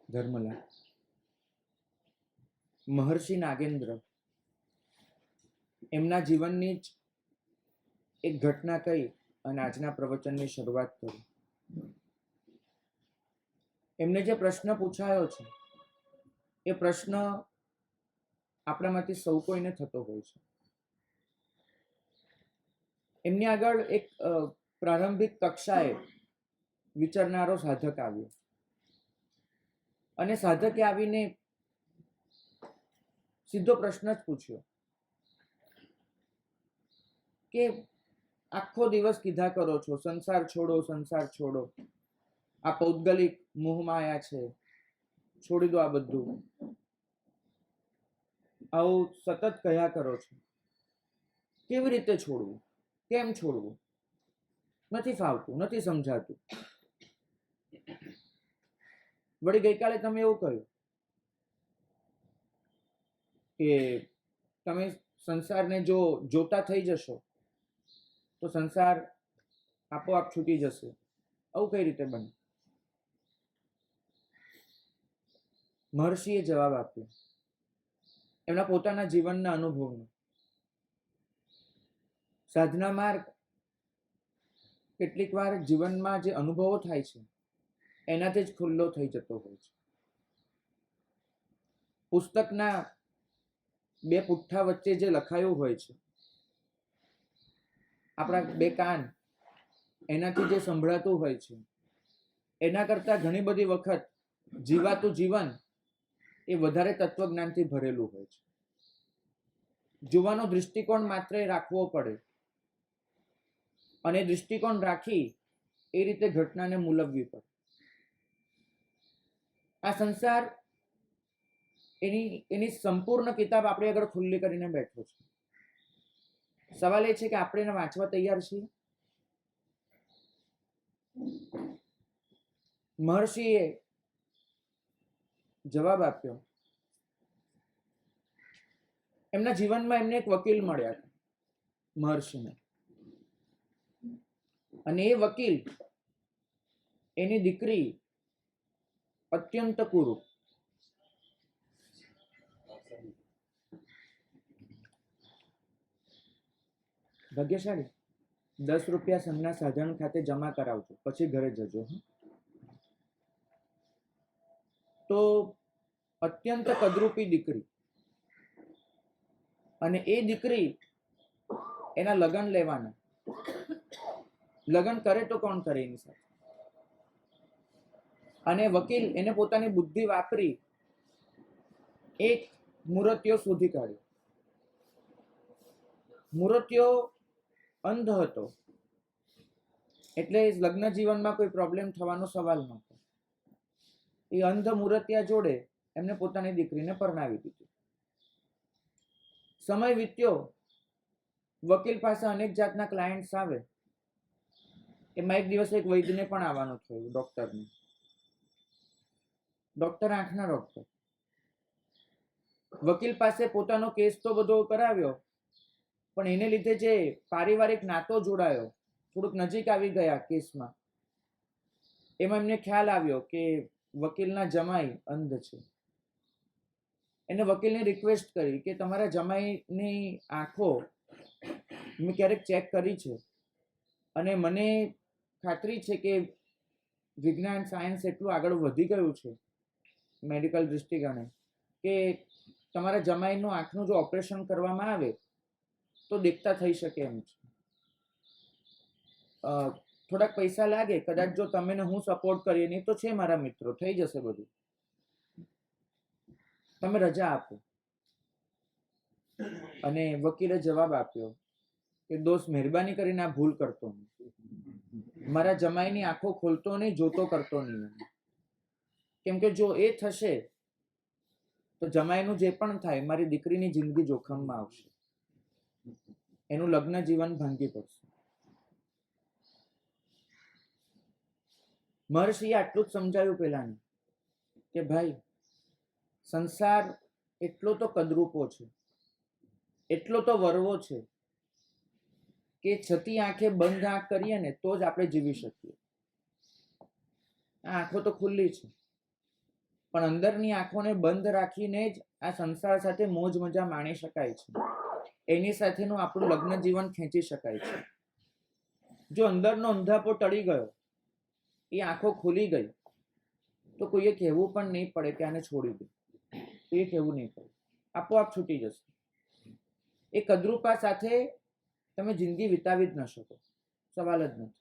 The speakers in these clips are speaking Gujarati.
ધર્મલા. મહર્ષિ નાગેન્દ્ર એમના જીવનની જ એક ઘટના કહી અને આજના પ્રવચનની શરૂઆત કરી. એમને જે પ્રશ્ન પૂછાયો છે એ પ્રશ્ન આપણામાંથી સૌ કોઈને થતો હોય છે. એમની આગળ એક પ્રારંભિક કક્ષાએ વિચારનારો સાધક આવ્યો અને સાધકે આવીને સીધો પ્રશ્ન જ પૂછ્યો કે આખો દિવસ કીધા કરો છો સંસાર છોડો, સંસાર છોડો, આ પૌદ્ગલિક મોહમાયા છે, છોડી દો આ બધું, આવું સતત કહ્યા કરો છો, કેવી રીતે છોડવું, કેમ છોડવું, નથી ફાવતું, નથી સમજાતું. વળી ગઈકાલે તમે એવું કહ્યું કે તમે સંસારને જો જોતા થઈ જશો તો સંસાર આપોઆપ છૂટી જશે. આવું કઈ રીતે બને? મહર્ષિએ જવાબ આપ્યો એમના પોતાના જીવનના અનુભવનો. સાધના માર્ગ કેટલીક વાર જીવનમાં જે અનુભવો થાય છે એનાથી જ ખુલ્લો થઈ જતો હોય છે. પુસ્તકના બે પુઠ્ઠા વચ્ચે જે લખાયું હોય છે, આપણા બે કાન એનાથી જે સંભળાતું હોય છે એના કરતા ઘણી બધી વખત જીવાતું જીવન એ વધારે તત્વજ્ઞાનથી ભરેલું હોય છે. જોવાનો દૃષ્ટિકોણ માત્ર રાખવો પડે અને દૃષ્ટિકોણ રાખી એ રીતે ઘટનાને મૂલવવી પડે. આ સંસાર એની સંપૂર્ણ કિતાબ આપણી આગળ ખુલ્લી કરીને બેઠો છે. સવાલ એ છે કે આપણે એને વાંચવા તૈયાર છીએ? મહર્ષિએ જવાબ આપ્યો. એમના જીવનમાં એમને એક વકીલ મળ્યા હતા મહર્ષિને, અને એ વકીલ એની દીકરી અત્યંત કુરૂપ, ભાગ્યશાળી. 10 રૂપિયા સંઘના સાધન ખાતે જમા કરાવજો, પછી ઘરે જજો. તો અત્યંત કદરૂપી દીકરી, અને એ દીકરી એના લગ્ન લેવાના. લગ્ન કરે તો કોણ કરે એની સાથે? અને વકીલ એને પોતાની બુદ્ધિ વાપરી એક મૂર્તિઓ શોધી કાઢ્યો. મૂર્તિઓ અંધ હતો એટલે લગ્ન જીવનમાં કોઈ પ્રોબ્લેમ થવાનો સવાલ નહોતો. એ અંધ મૂર્તિયા જોડે એમને પોતાની દીકરીને પરણાવી દીધી. સમય વીત્યો, વકીલ પાસે અનેક જાતના ક્લાયન્ટ્સ આવે. એમાં એક દિવસ એક વૈદ્યને પણ આવવાનું થયું, ડોક્ટરને. ડોક્ટર આંખના ડોક્ટર. વકીલ પાસે પોતાનો કેસ તો બધો કરાવ્યો, પણ એને લીધે જે પારિવારિક નાતો જોડાયો, થોડુંક નજીક આવી ગયા કેસમાં, એમાં એમને ખ્યાલ આવ્યો કે વકીલના જમાઈ અંધ છે. એને વકીલને રિક્વેસ્ટ કરી કે તમારા જમાઈની આંખો મેં ક્યારેક ચેક કરી છે અને મને ખાતરી છે કે વિજ્ઞાન સાયન્સ એટલું આગળ વધી ગયું છે મેડિકલ દૃષ્ટિકોણે કે તમારા જમાઈનું આંખનું જો ઓપરેશન કરવામાં આવે તો દેખતા થઈ શકે એમ છે. થોડાક પૈસા લાગે કદાચ, જો તમે હું સપોર્ટ કરીએ, નહીં તો છે મારા મિત્રો, થઈ જશે બધું, તમે રજા આપો. અને વકીલે જવાબ આપ્યો કે દોસ્ત, મહેરબાની કરીને આ ભૂલ કરતો નહીં. મારા જમાઈની આંખો ખોલતો નહીં, જોતો કરતો નહીં. કેમ કે જો એ થશે તો જમાઈનું જે પણ થાય, મારી દીકરીની જિંદગી જોખમમાં આવશે, એનું લગ્ન જીવન ભાંગી પડશે. મહર્ષિએ આટલું જ સમજાવ્યું પેલાને કે ભાઈ, સંસાર એટલો તો કદરૂપો છે, એટલો તો વરવો છે કે છતી આંખે બંધ આંખ કરીએ ને તો જ આપણે જીવી શકીએ. આ આંખો તો ખુલ્લી છે. પણ અંદરની આંખોને બંધ રાખીને જ આ સંસાર સાથે મોજ મજા માણી શકાય છે. એની સાથેનું આપણું લગ્ન જીવન ખેંચી શકાય છે. જો અંદરનો અંધાપો ટળી ગયો, એ આંખો ખુલી ગઈ, તો કોઈએ કહેવું પણ નહીં પડે કે આને છોડી દે. કોઈએ કહેવું નહીં પડે, આપોઆપ છૂટી જશે. એ કદરૂપા સાથે તમે જિંદગી વિતાવી જ ન શકો, સવાલ જ નથી.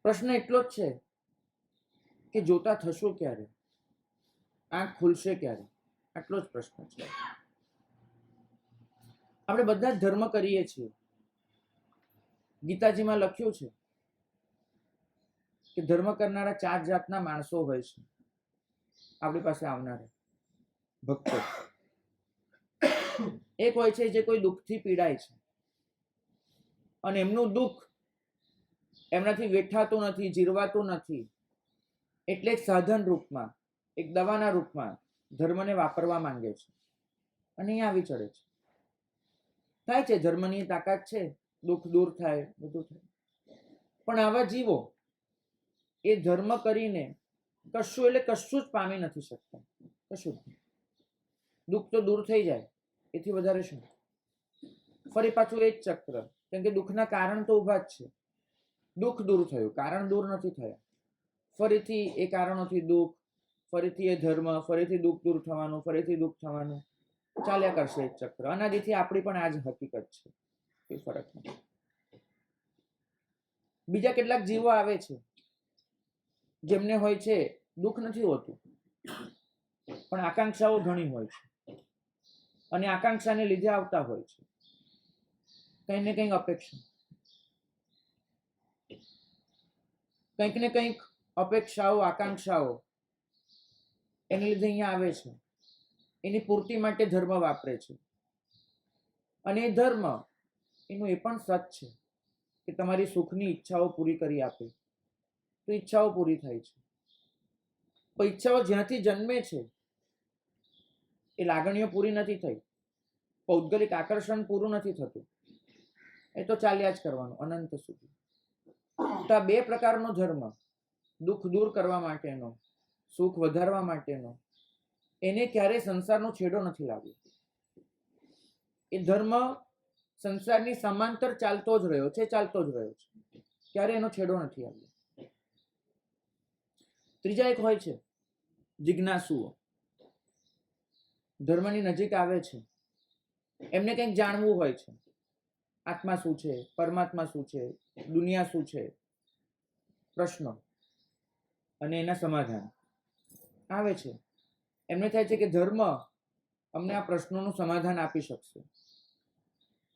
પ્રશ્ન એટલો જ છે કે જોતા થશો ક્યારે, આંખ ખુલશે ક્યારે, આટલો જ પ્રશ્ન છે. આપણે બધા જ ધર્મ કરીએ છીએ. ગીતાજીમાં લખ્યું છે કે ધર્મ કરનારા 4 જાતના માણસો હોય છે આપણી પાસે આવનારા ભક્તો. એક હોય છે જે કોઈ દુઃખથી પીડાય છે અને એમનું દુઃખ એમનાથી વેઠાતું નથી, જીરવાતું નથી, એટલે એક સાધન રૂપમાં, એક દવાના રૂપમાં ધર્મને વાપરવા માંગે છે અને અહીં આવી ચડે છે. થાય છે, ધર્મની તાકાત છે, દુઃખ દૂર થાય, બધું થાય. પણ આવા જીવો એ ધર્મ કરીને કશું એટલે કશું જ પામી નથી શકતા. કશું જ. દુઃખ તો દૂર થઈ જાય, એથી વધારે શું? ફરી પાછું એ જ ચક્ર, કેમ કે દુઃખના કારણ તો ઊભા જ છે. દુઃખ દૂર થયું, કારણ દૂર નથી થયા. ફરીથી એ કારણોથી દુઃખ, ફરીથી એ ધર્મ, ફરીથી દુઃખ દૂર થવાનું, ફરીથી દુઃખ થવાનું, ચાલ્યા કરશે એક ચક્ર. અનાદિથી આપણી પણ આ જ હકીકત છે, કોઈ ફરક નથી. બીજા કેટલાક જીવો આવે છે જેમને હોય છે દુઃખ નથી હોતું, પણ આકાંક્ષાઓ ઘણી હોય છે અને આકાંક્ષાને લીધે આવતા હોય છે કંઈક ને કંઈક અપેક્ષા, કંઈક ને કંઈક અપેક્ષાઓ, આકાંક્ષાઓ એને લીધે અહીંયા આવે છે. એની પૂર્તિ માટે ધર્મ વાપરે છે અને એ ધર્મ એનું એ પણ સત છે કે તમારી સુખની ઈચ્છાઓ પૂરી કરી આપે, તો ઈચ્છાઓ પૂરી થાય છે. પણ ઈચ્છાઓ જ્યાંથી જન્મે છે એ લાગણીઓ પૂરી નથી થઈ, પૌદ્ગલિક આકર્ષણ પૂરું નથી થતું, એ તો ચાલ્યા જ કરવાનું અનંત સુધી. તો આ 2 પ્રકારનો ધર્મ, દુઃખ દૂર કરવા માટેનો, સુખ વધારવા માટેનો, એને ક્યારેય સંસારનો છેડો નથી લાગ્યો. એ ધર્મ સંસારની સમાંતર ચાલતો જ રહ્યો છે, ચાલતો જ રહ્યો છે, ક્યારે એનો છેડો નથી આવ્યો. ત્રીજા એક હોય છે જિજ્ઞાસુઓ. ધર્મની નજીક આવે છે, એમને કંઈક જાણવું હોય છે. આત્મા શું છે, પરમાત્મા શું છે, દુનિયા શું છે, પ્રશ્નો અને એના સમાધાન આવે છે. એમને થાય છે કે ધર્મ અમને આ પ્રશ્નોનું સમાધાન આપી શકશે.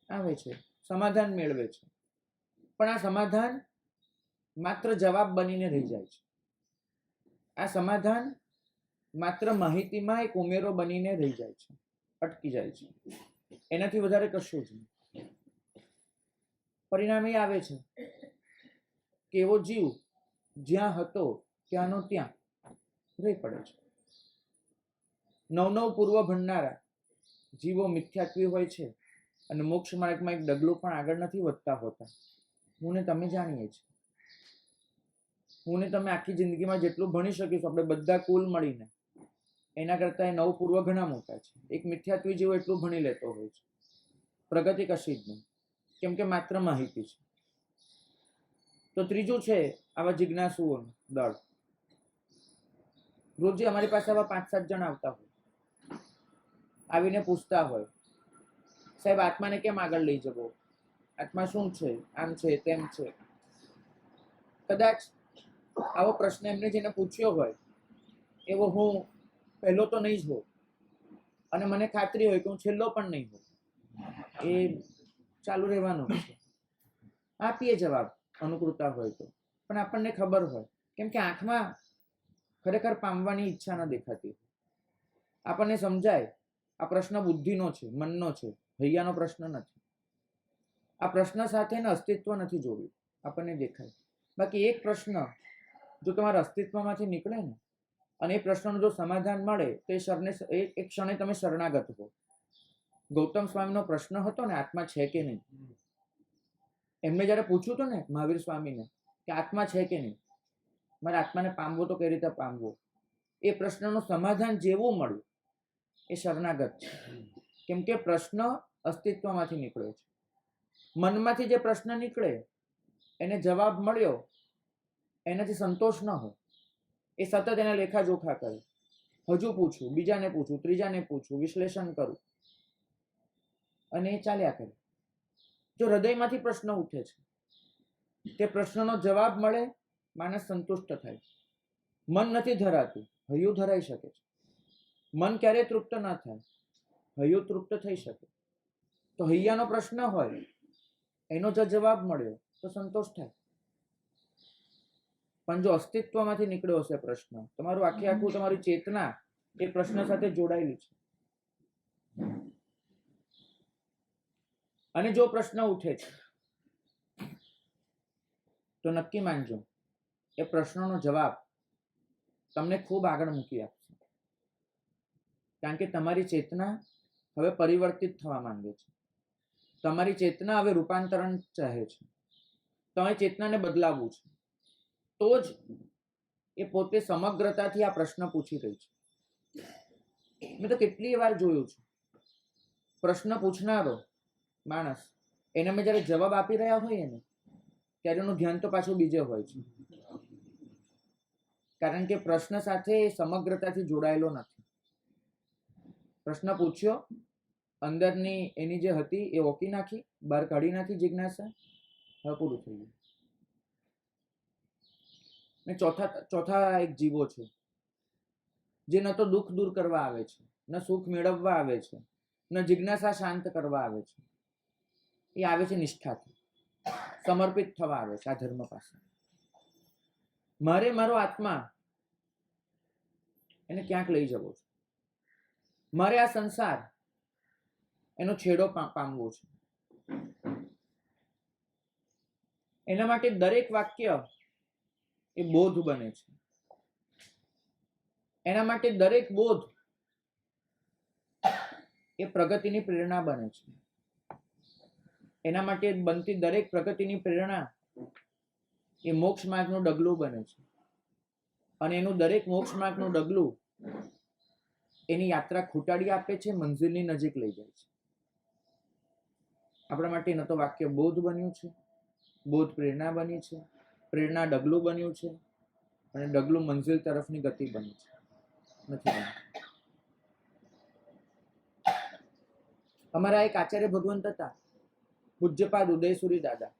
આવે છે, સમાધાન મેળવે છે, પણ આ સમાધાન માત્ર જવાબ બનીને રહી જાય છે. આ સમાધાન માત્ર માહિતીમાં એક ઉમેરો બનીને રહી જાય છે, અટકી જાય છે. એનાથી વધારે કશું જ નહીં. પરિણામ એ આવે છે કે એવો જીવ જ્યાં હતો ત્યાંનો ત્યાં રહી પડે છે. નવ પૂર્વ ભણનારા જીવો મિથ્યાત્વી હોય છે અને મોક્ષ માર્ગમાં એક ડગલું પણ આગળ નથી વધતા હોતા. હું ને તમે જાણીએ છીએ. હું ને તમે આખી જિંદગીમાં જેટલું ભણી શકીશું આપણે બધા કુલ મળીને, એના કરતા એ 9 પૂર્વ ઘણા મોટા છે. એક મિથ્યાત્વી જેવો એટલું ભણી લેતો હોય છે, પ્રગતિ કશી જ નહીં, કેમ કે માત્ર માહિતી છે. તો ત્રીજું છે આવા જિજ્ઞાસુઓનું દળ. રોજે અમારી પાસે આવા 5-7 જણ આવતા હોય, આવીને પૂછતા હોય, સાહેબ આત્માને કેમ આગળ લઈ જવો, આત્મા શું છે, આમ છે તેમ છે. કદાચ આવો પ્રશ્ન એમને જેને પૂછ્યો હોય એવો હું પહેલો તો નહીં જ હોઉં અને મને ખાતરી હોય કે હું છેલ્લો પણ નહીં હોઉં. એ ચાલુ રહેવાનું છે. આપીએ જવાબ અનુકૂળતા હોય તો, પણ આપણને ખબર હોય, કેમ કે આંખમાં ખરેખર પામવાની ઈચ્છા ન દેખાતી. આપણને સમજાય આ પ્રશ્ન બુદ્ધિનો છે, મનનો છે, હૈયાનો પ્રશ્ન નથી. આ પ્રશ્ન સાથે અસ્તિત્વ નથી જોડ્યું, આપણને દેખાય. બાકી એક પ્રશ્ન જો તમારા અસ્તિત્વમાંથી નીકળે ને અને એ પ્રશ્નનું જો સમાધાન મળે તો એ ક્ષણે તમે શરણાગત હો. ગૌતમ સ્વામીનો પ્રશ્ન હતો ને, આત્મા છે કે નહીં. એમને જયારે પૂછ્યું હતું ને મહાવીર સ્વામીને કે આત્મા છે કે નહીં, મારા આત્માને પામવો તો કઈ રીતે પામવો, એ પ્રશ્નનું સમાધાન જેવું મળ્યું એ શરણાગત છે. કેમ કે પ્રશ્ન અસ્તિત્વમાંથી નીકળ્યો છે. મનમાંથી જે પ્રશ્ન નીકળે એને જવાબ મળ્યો એનાથી સંતોષ ન હોય, એ સતત એના લેખાજોખા કરે, હજુ પૂછું, બીજાને પૂછું, ત્રીજાને પૂછું, વિશ્લેષણ કરું અને એ ચાલ્યા કરે. જો હૃદયમાંથી પ્રશ્ન ઉઠે છે, તે પ્રશ્નનો જવાબ મળે, માણસ સંતુષ્ટ થાય. મન નથી ધરાતું, હૈયું ધરાઈ શકે છે. મન ક્યારેય તૃપ્ત ન થાય, હૈયું તૃપ્ત થઈ શકે. તો હૈયાનો પ્રશ્ન હોય, એનો જો જવાબ મળ્યો તો સંતોષ થાય. પણ જો અસ્તિત્વમાંથી નીકળ્યો હશે પ્રશ્ન, તમારું આખે આખું તમારી ચેતના એ પ્રશ્ન સાથે જોડાયેલી છે, અને જો પ્રશ્ન ઉઠે છે તો નક્કી માનજો એ પ્રશ્નનો જવાબ તમને ખૂબ આગળ મૂકી આપશે. કારણ કે તમારી ચેતના હવે પરિવર્તિત થવા માંગે છે. તમારી ચેતના હવે રૂપાંતરણ ચાહે છે. તમારી ચેતનાને બદલાવવું છે. તો જ એ પોતે સમગ્રતાથી આ પ્રશ્ન પૂછી રહી છે. મેં તો કેટલી વાર જોયું છે, પ્રશ્ન પૂછનારો માણસ એને મેં જયારે જવાબ આપી રહ્યા હોઈએ ને ત્યારે એનું ધ્યાન તો પાછું બીજે હોય છે. કારણ કે પ્રશ્ન સાથે સમગ્રતાથી જોડાયેલો નથી. પ્રશ્ન પૂછ્યો, અંદરની એની જે હતી એ ઓકી નાખી, બહાર કાઢી નાખી જિજ્ઞાસા, હવે પૂરું થઈ ગયું. ને ચોથા એક જીવો છે જે ન તો દુઃખ દૂર કરવા આવે છે, ન સુખ મેળવવા આવે છે, ન જિજ્ઞાસા શાંત કરવા આવે છે. એ આવે છે નિષ્ઠાથી, સમર્પિત થવા આવે છે આ ધર્મ પાસે. મારે મારો આત્મા એને ક્યાંક લઈ જવો છે, મારે આ સંસાર એનો છેડો પામવો છે. એના માટે દરેક વાક્ય એ બોધ બને છે. એના માટે દરેક બોધ એ પ્રગતિની પ્રેરણા બને છે. એના માટે બનતી દરેક પ્રગતિની પ્રેરણા એ મોક્ષ માર્ગનું ડગલું બને છે. અને એનું દરેક મોક્ષ માર્ગનું ડગલું એની યાત્રા ખૂટાડી આપે છે, મંઝિલની નજીક લઈ જાય છે. આપણા માટે ન તો વાક્ય બોધ બન્યું છે, બોધ પ્રેરણા બની છે, પ્રેરણા ડગલું બન્યું છે, અને ડગલું મંઝિલ તરફની ગતિ બની છે. નથી બન્યું. અમારા એક આચાર્ય ભગવંત હતા, પૂજ્યપાદ ઉદયસુરી દાદા.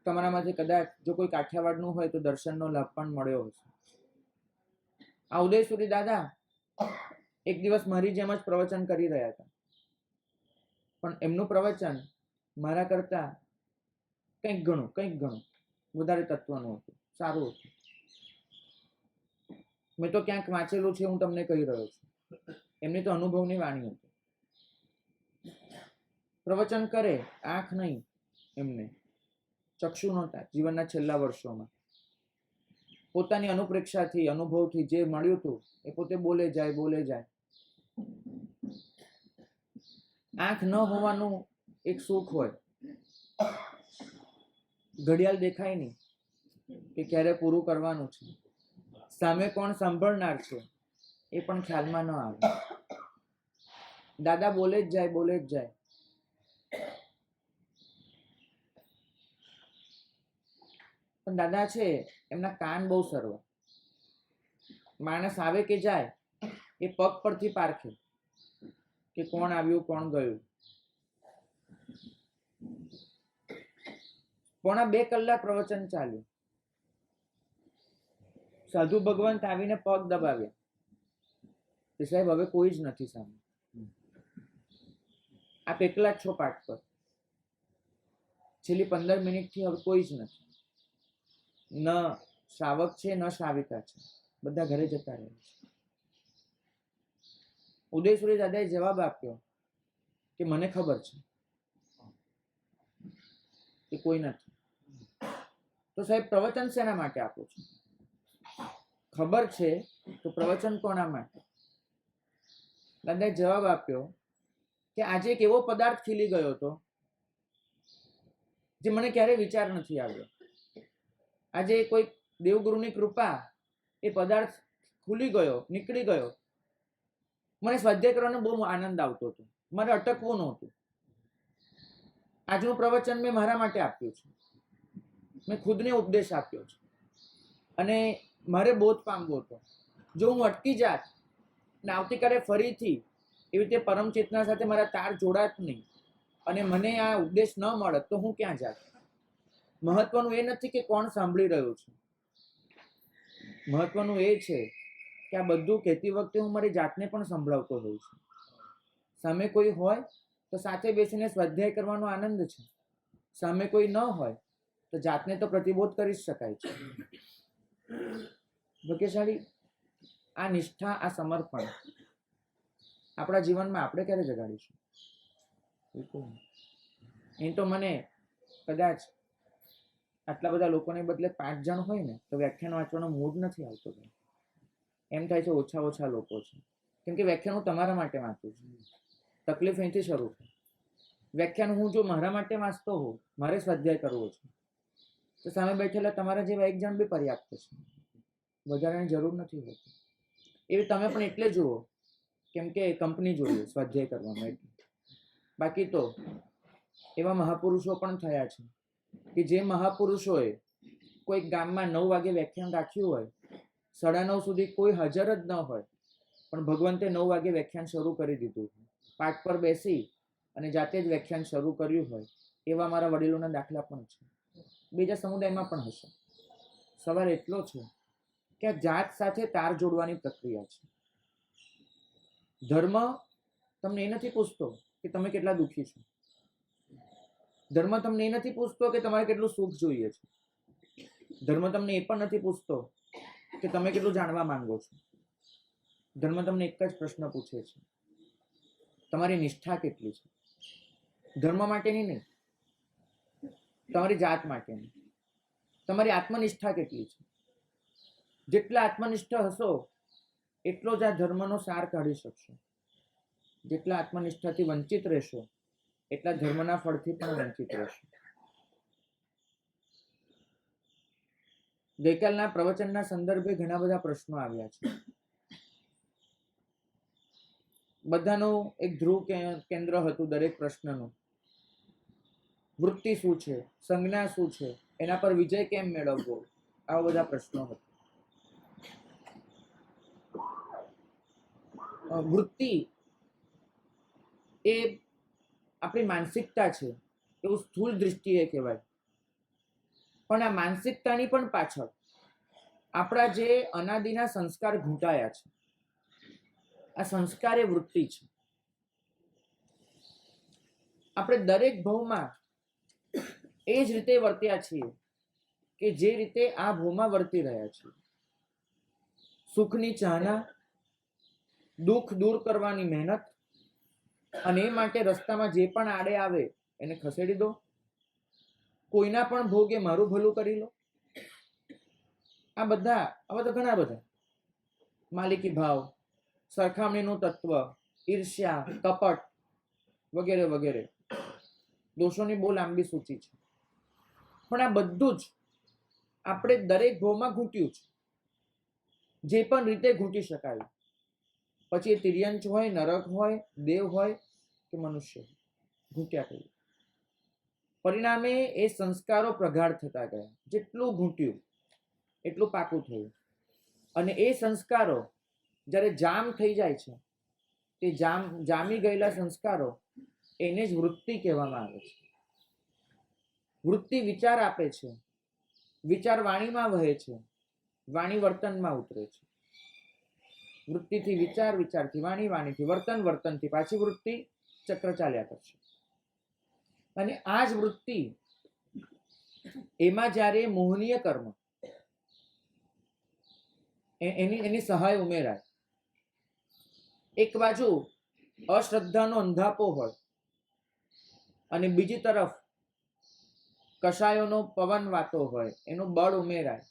તમારામાંથી કદાચ જો કોઈ કાઠિયાવાડનું હોય તો દર્શનનો લાભ પણ મળ્યો હશે. આ ઉદયસુરી દાદા એક દિવસ મારી જેમ જ પ્રવચન કરી રહ્યા હતા, પણ એમનું પ્રવચન મારા કરતા કંઈક ઘણું વધારે તત્વનું હતું, સારું હતું. મેં તો ક્યાંક વાંચેલું છે, હું તમને કહી રહ્યો છું. એમની તો અનુભવની વાણી હતી. પ્રવચન કરે, આંખ નહીં, એમને ચક્ષુ નહોતા જીવનના છેલ્લા વર્ષોમાં. પોતાની અનુપ્રેક્ષાથી, અનુભવથી જે મળ્યું હતું એ પોતે બોલે જાય. આંખ ન હોવાનું એક સુખ હોય, ઘડિયાળ દેખાય નહીં કે ક્યારે પૂરું કરવાનું છે, સામે કોણ સાંભળનાર છે એ પણ ખ્યાલમાં ન આવે. દાદા બોલે જ જાય. પણ દાદા છે એમના કાન બહુ સરવા. માણસ આવે કે જાય એ પગ પરથી પારખે કે કોણ આવ્યું કોણ ગયું. 1.5 કલાક પ્રવચન ચાલ્યું. સાધુ ભગવંત આવીને પગ દબાવ્યા કે સાહેબ હવે કોઈ જ નથી સામે, આપ એકલા જ છો પાઠ પર, છેલ્લી 15 મિનિટથી હવે કોઈ જ નથી. ન શ્રાવક છે ન શ્રાવિકા છે, બધા ઘરે જતા રહે છે. ઉદયસુરી દાદાએ જવાબ આપ્યો કે મને ખબર છે કે કોઈ નથી. તો સાહેબ પ્રવચન શેના માટે આપો છો? ખબર છે તો પ્રવચન કોના માટે? દાદાએ જવાબ આપ્યો કે આજે એક એવો પદાર્થ ખીલી ગયો હતો જે મને ક્યારેય વિચાર નથી આવ્યો. આજે કોઈ દેવગુરુની કૃપા, એ પદાર્થ ખુલી ગયો, નીકળી ગયો, મને સ્વાધ્યાય કરવાનો બહુ આનંદ આવતો હતો, મારે અટકવું નહોતું. આજનું પ્રવચન મેં મારા માટે આપ્યું છે, મેં ખુદને ઉપદેશ આપ્યો છે, અને મારે બોધ પામવો હતો. જો હું અટકી જાત ને આવતીકાલે ફરીથી એવી રીતે પરમ ચેતના સાથે મારા તાર જોડાત નહીં અને મને આ ઉપદેશ ન મળત તો હું ક્યાં જાત. મહત્વનું એ નથી કે કોણ સાંભળી રહ્યું છે, મહત્વનું એ છે કે આ બધું કહેતી વખતે હું મારી જાતને પણ સંભળાવતો હોઉં છું. સામે કોઈ હોય તો સાથે બેસીને સ્વાધ્યાય કરવાનો આનંદ છે, સામે કોઈ ન હોય તો જાતને તો પ્રતિબોધ કરી જ શકાય છે. ભાગ્યશાળી આ નિષ્ઠા, આ સમર્પણ આપણા જીવનમાં આપણે ક્યારે જગાડીશું? બિલકુલ. એ તો મને કદાચ આટલા બધા લોકોને બદલે 5 જણ હોય ને તો વ્યાખ્યાન વાંચવાનો મૂડ નથી આવતો. એમ થાય છે ઓછા ઓછા લોકો છે, કેમ કે વ્યાખ્યાન હું તમારા માટે વાંચું છું. તકલીફ અહીંથી શરૂ થાય. વ્યાખ્યાન હું જો મારા માટે વાંચતો હોઉં, મારે સ્વાધ્યાય કરવો છે, તો સામે બેઠેલા તમારા જેવા 1 જણ બી પર્યાપ્ત છે, વધારાની જરૂર નથી હોતી. એવી તમે પણ એટલે જુઓ કેમ કે કંપની જોઈએ સ્વાધ્યાય કરવામાં, એટલે. બાકી તો એવા મહાપુરુષો પણ થયા છે કે જે મહાપુરુષોએ કોઈ ગામમાં 9 વાગે વ્યાખ્યાન રાખ્યું હોય, 9:30 સુધી કોઈ હાજર જ ન હોય, પણ ભગવંતે 9 વાગે વ્યાખ્યાન શરૂ કરી દીધું, પાઠ પર બેસી અને જાતે જ વ્યાખ્યાન શરૂ કર્યું હોય, એવા મારા વડીલોના દાખલા પણ છે. બીજા સમુદાયમાં પણ હશે. સવાલ એટલો છે કે આ જાત સાથે તાર જોડવાની પ્રક્રિયા છે. ધર્મ તમને એ નથી પૂછતો કે તમે કેટલા દુઃખી છો, ધર્મ તમને એ નથી પૂછતો કે તમારે કેટલું સુખ જોઈએ છે, ધર્મ તમને એ પણ નથી પૂછતો કે તમે કેટલું જાણવા માંગો છો. ધર્મ તમને એક જ પ્રશ્ન પૂછે છે, તમારી નિષ્ઠા કેટલી છે. ધર્મ માટેની નહીં, તમારી જાત માટેની, તમારી આત્મનિષ્ઠા કેટલી છે. જેટલા આત્મનિષ્ઠ હશો એટલો જ આ ધર્મનો સાર કાઢી શકશો. જેટલા આત્મનિષ્ઠાથી વંચિત રહેશો એટલા ધર્મના ફળથી પણ વંચિત રહેશો. ગઈકાલના પ્રવચનના સંદર્ભે ઘણા બધા પ્રશ્નો આવ્યા છે. બધાનું એક ધ્રુવ કેન્દ્ર હતું દરેક પ્રશ્નનું. વૃત્તિ શું છે, સંજ્ઞા શું છે, એના પર વિજય કેમ મેળવવો, આવા બધા પ્રશ્નો હતા. વૃત્તિ એ આપણી માનસિકતા છે એવું સ્થૂળ દૃષ્ટિએ કહેવાય, પણ આ માનસિકતાની પણ પાછળ આપણા જે અનાદિના સંસ્કાર ઘૂંટાયા છે, આ સંસ્કાર એ વૃત્તિ છે. આપણે દરેક ભાવમાં એ જ રીતે વર્ત્યા છીએ કે જે રીતે આ ભાવમાં વર્તી રહ્યા છીએ. સુખની ચાહના, દુઃખ દૂર કરવાની મહેનત, અને એ માટે રસ્તામાં જે પણ આડે આવે એને ખસેડી દો, કોઈના પણ ભોગે મારું ભલું કરી લો. આ બધા ઘણા બધા માલિકી ભાવ, સરખામણીનું તત્વ, ઈર્ષ્યા, કપટ વગેરે વગેરે દોષોની બહુ લાંબી સૂચિ છે. પણ આ બધું જ આપણે દરેક ભાવમાં ઘૂંટ્યું છે, જે પણ રીતે ઘૂંટી શકાય. પછી એ તિર્યંચ હોય, નરક હોય, દેવ હોય કે મનુષ્ય, ઘૂંટ્યા કર્યું. પરિણામે એ સંસ્કારો પ્રગાઢ થતા ગયા. જેટલું ઘૂંટ્યું એટલું પાકું થયું. અને એ સંસ્કારો જ્યારે જામ થઈ જાય છે, તે જામી ગયેલા સંસ્કારો એને જ વૃત્તિ કહેવામાં આવે છે. વૃત્તિ વિચાર આપે છે, વિચાર વાણીમાં વહે છે, વાણી વર્તનમાં ઉતરે છે. વૃત્તિથી વિચાર, વિચારથી વાણી, વાણીથી વર્તન, વર્તનથી પાછી વૃત્તિ, ચક્ર ચાલ્યા કરશે. અને આ જ વૃત્તિ, એમાં જ્યારે મોહનીય કર્મ એની સહાય ઉમેરાય, એક બાજુ અશ્રદ્ધાનો અંધાપો હોય અને બીજી તરફ કષાયોનો પવન વાતો હોય, એનું બળ ઉમેરાય,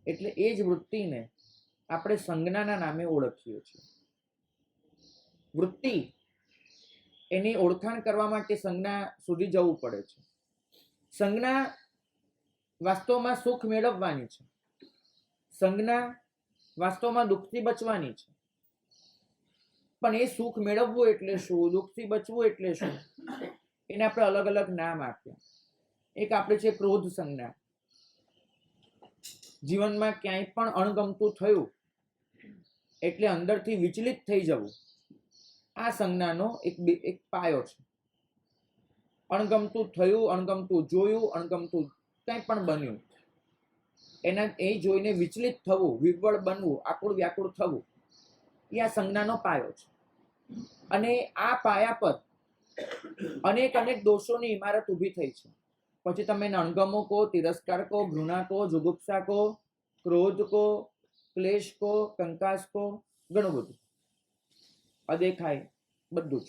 એટલે એ જ વૃત્તિને આપણે સંજ્ઞાના નામે ઓળખીએ છીએ. વૃત્તિ એની ઓળખાણ કરવા માટે સંજ્ઞા સુધી જવું પડે છે. સંજ્ઞા વાસ્તવમાં સુખ મેળવવાની છે, સંજ્ઞા વાસ્તવમાં દુઃખથી બચવાની છે. પણ એ સુખ મેળવવું એટલે શું, દુઃખથી બચવું એટલે શું, એને આપણે અલગ અલગ નામ આપ્યા. એક આપણે છે ક્રોધ સંજ્ઞા. જીવનમાં ક્યાંય પણ અણગમતું થયું એટલે અંદરથી વિચલિત થઈ જવું, આ સંજ્ઞાનો એક પાયો છે. અણગમતું થયું, અણગમતું જોયું, અણગમતું કંઈ પણ બન્યું, એ જોઈને વિચલિત થવું, વિહ્વળ બનવું, આકુળ વ્યાકુળ થવું, એ આ સંજ્ઞાનો પાયો છે. અને આ પાયા પર અનેક અનેક દોષોની ઇમારત ઊભી થઈ છે. પછી તમે અણગમો કહો, તિરસ્કાર કહો, ઘૃણા કહો, જુગુપ્સા કહો, ક્રોધ કહો, ક્લેશ કહો, કંકાસ કહો, ઘણું બધું, અદેખાય, બધું જ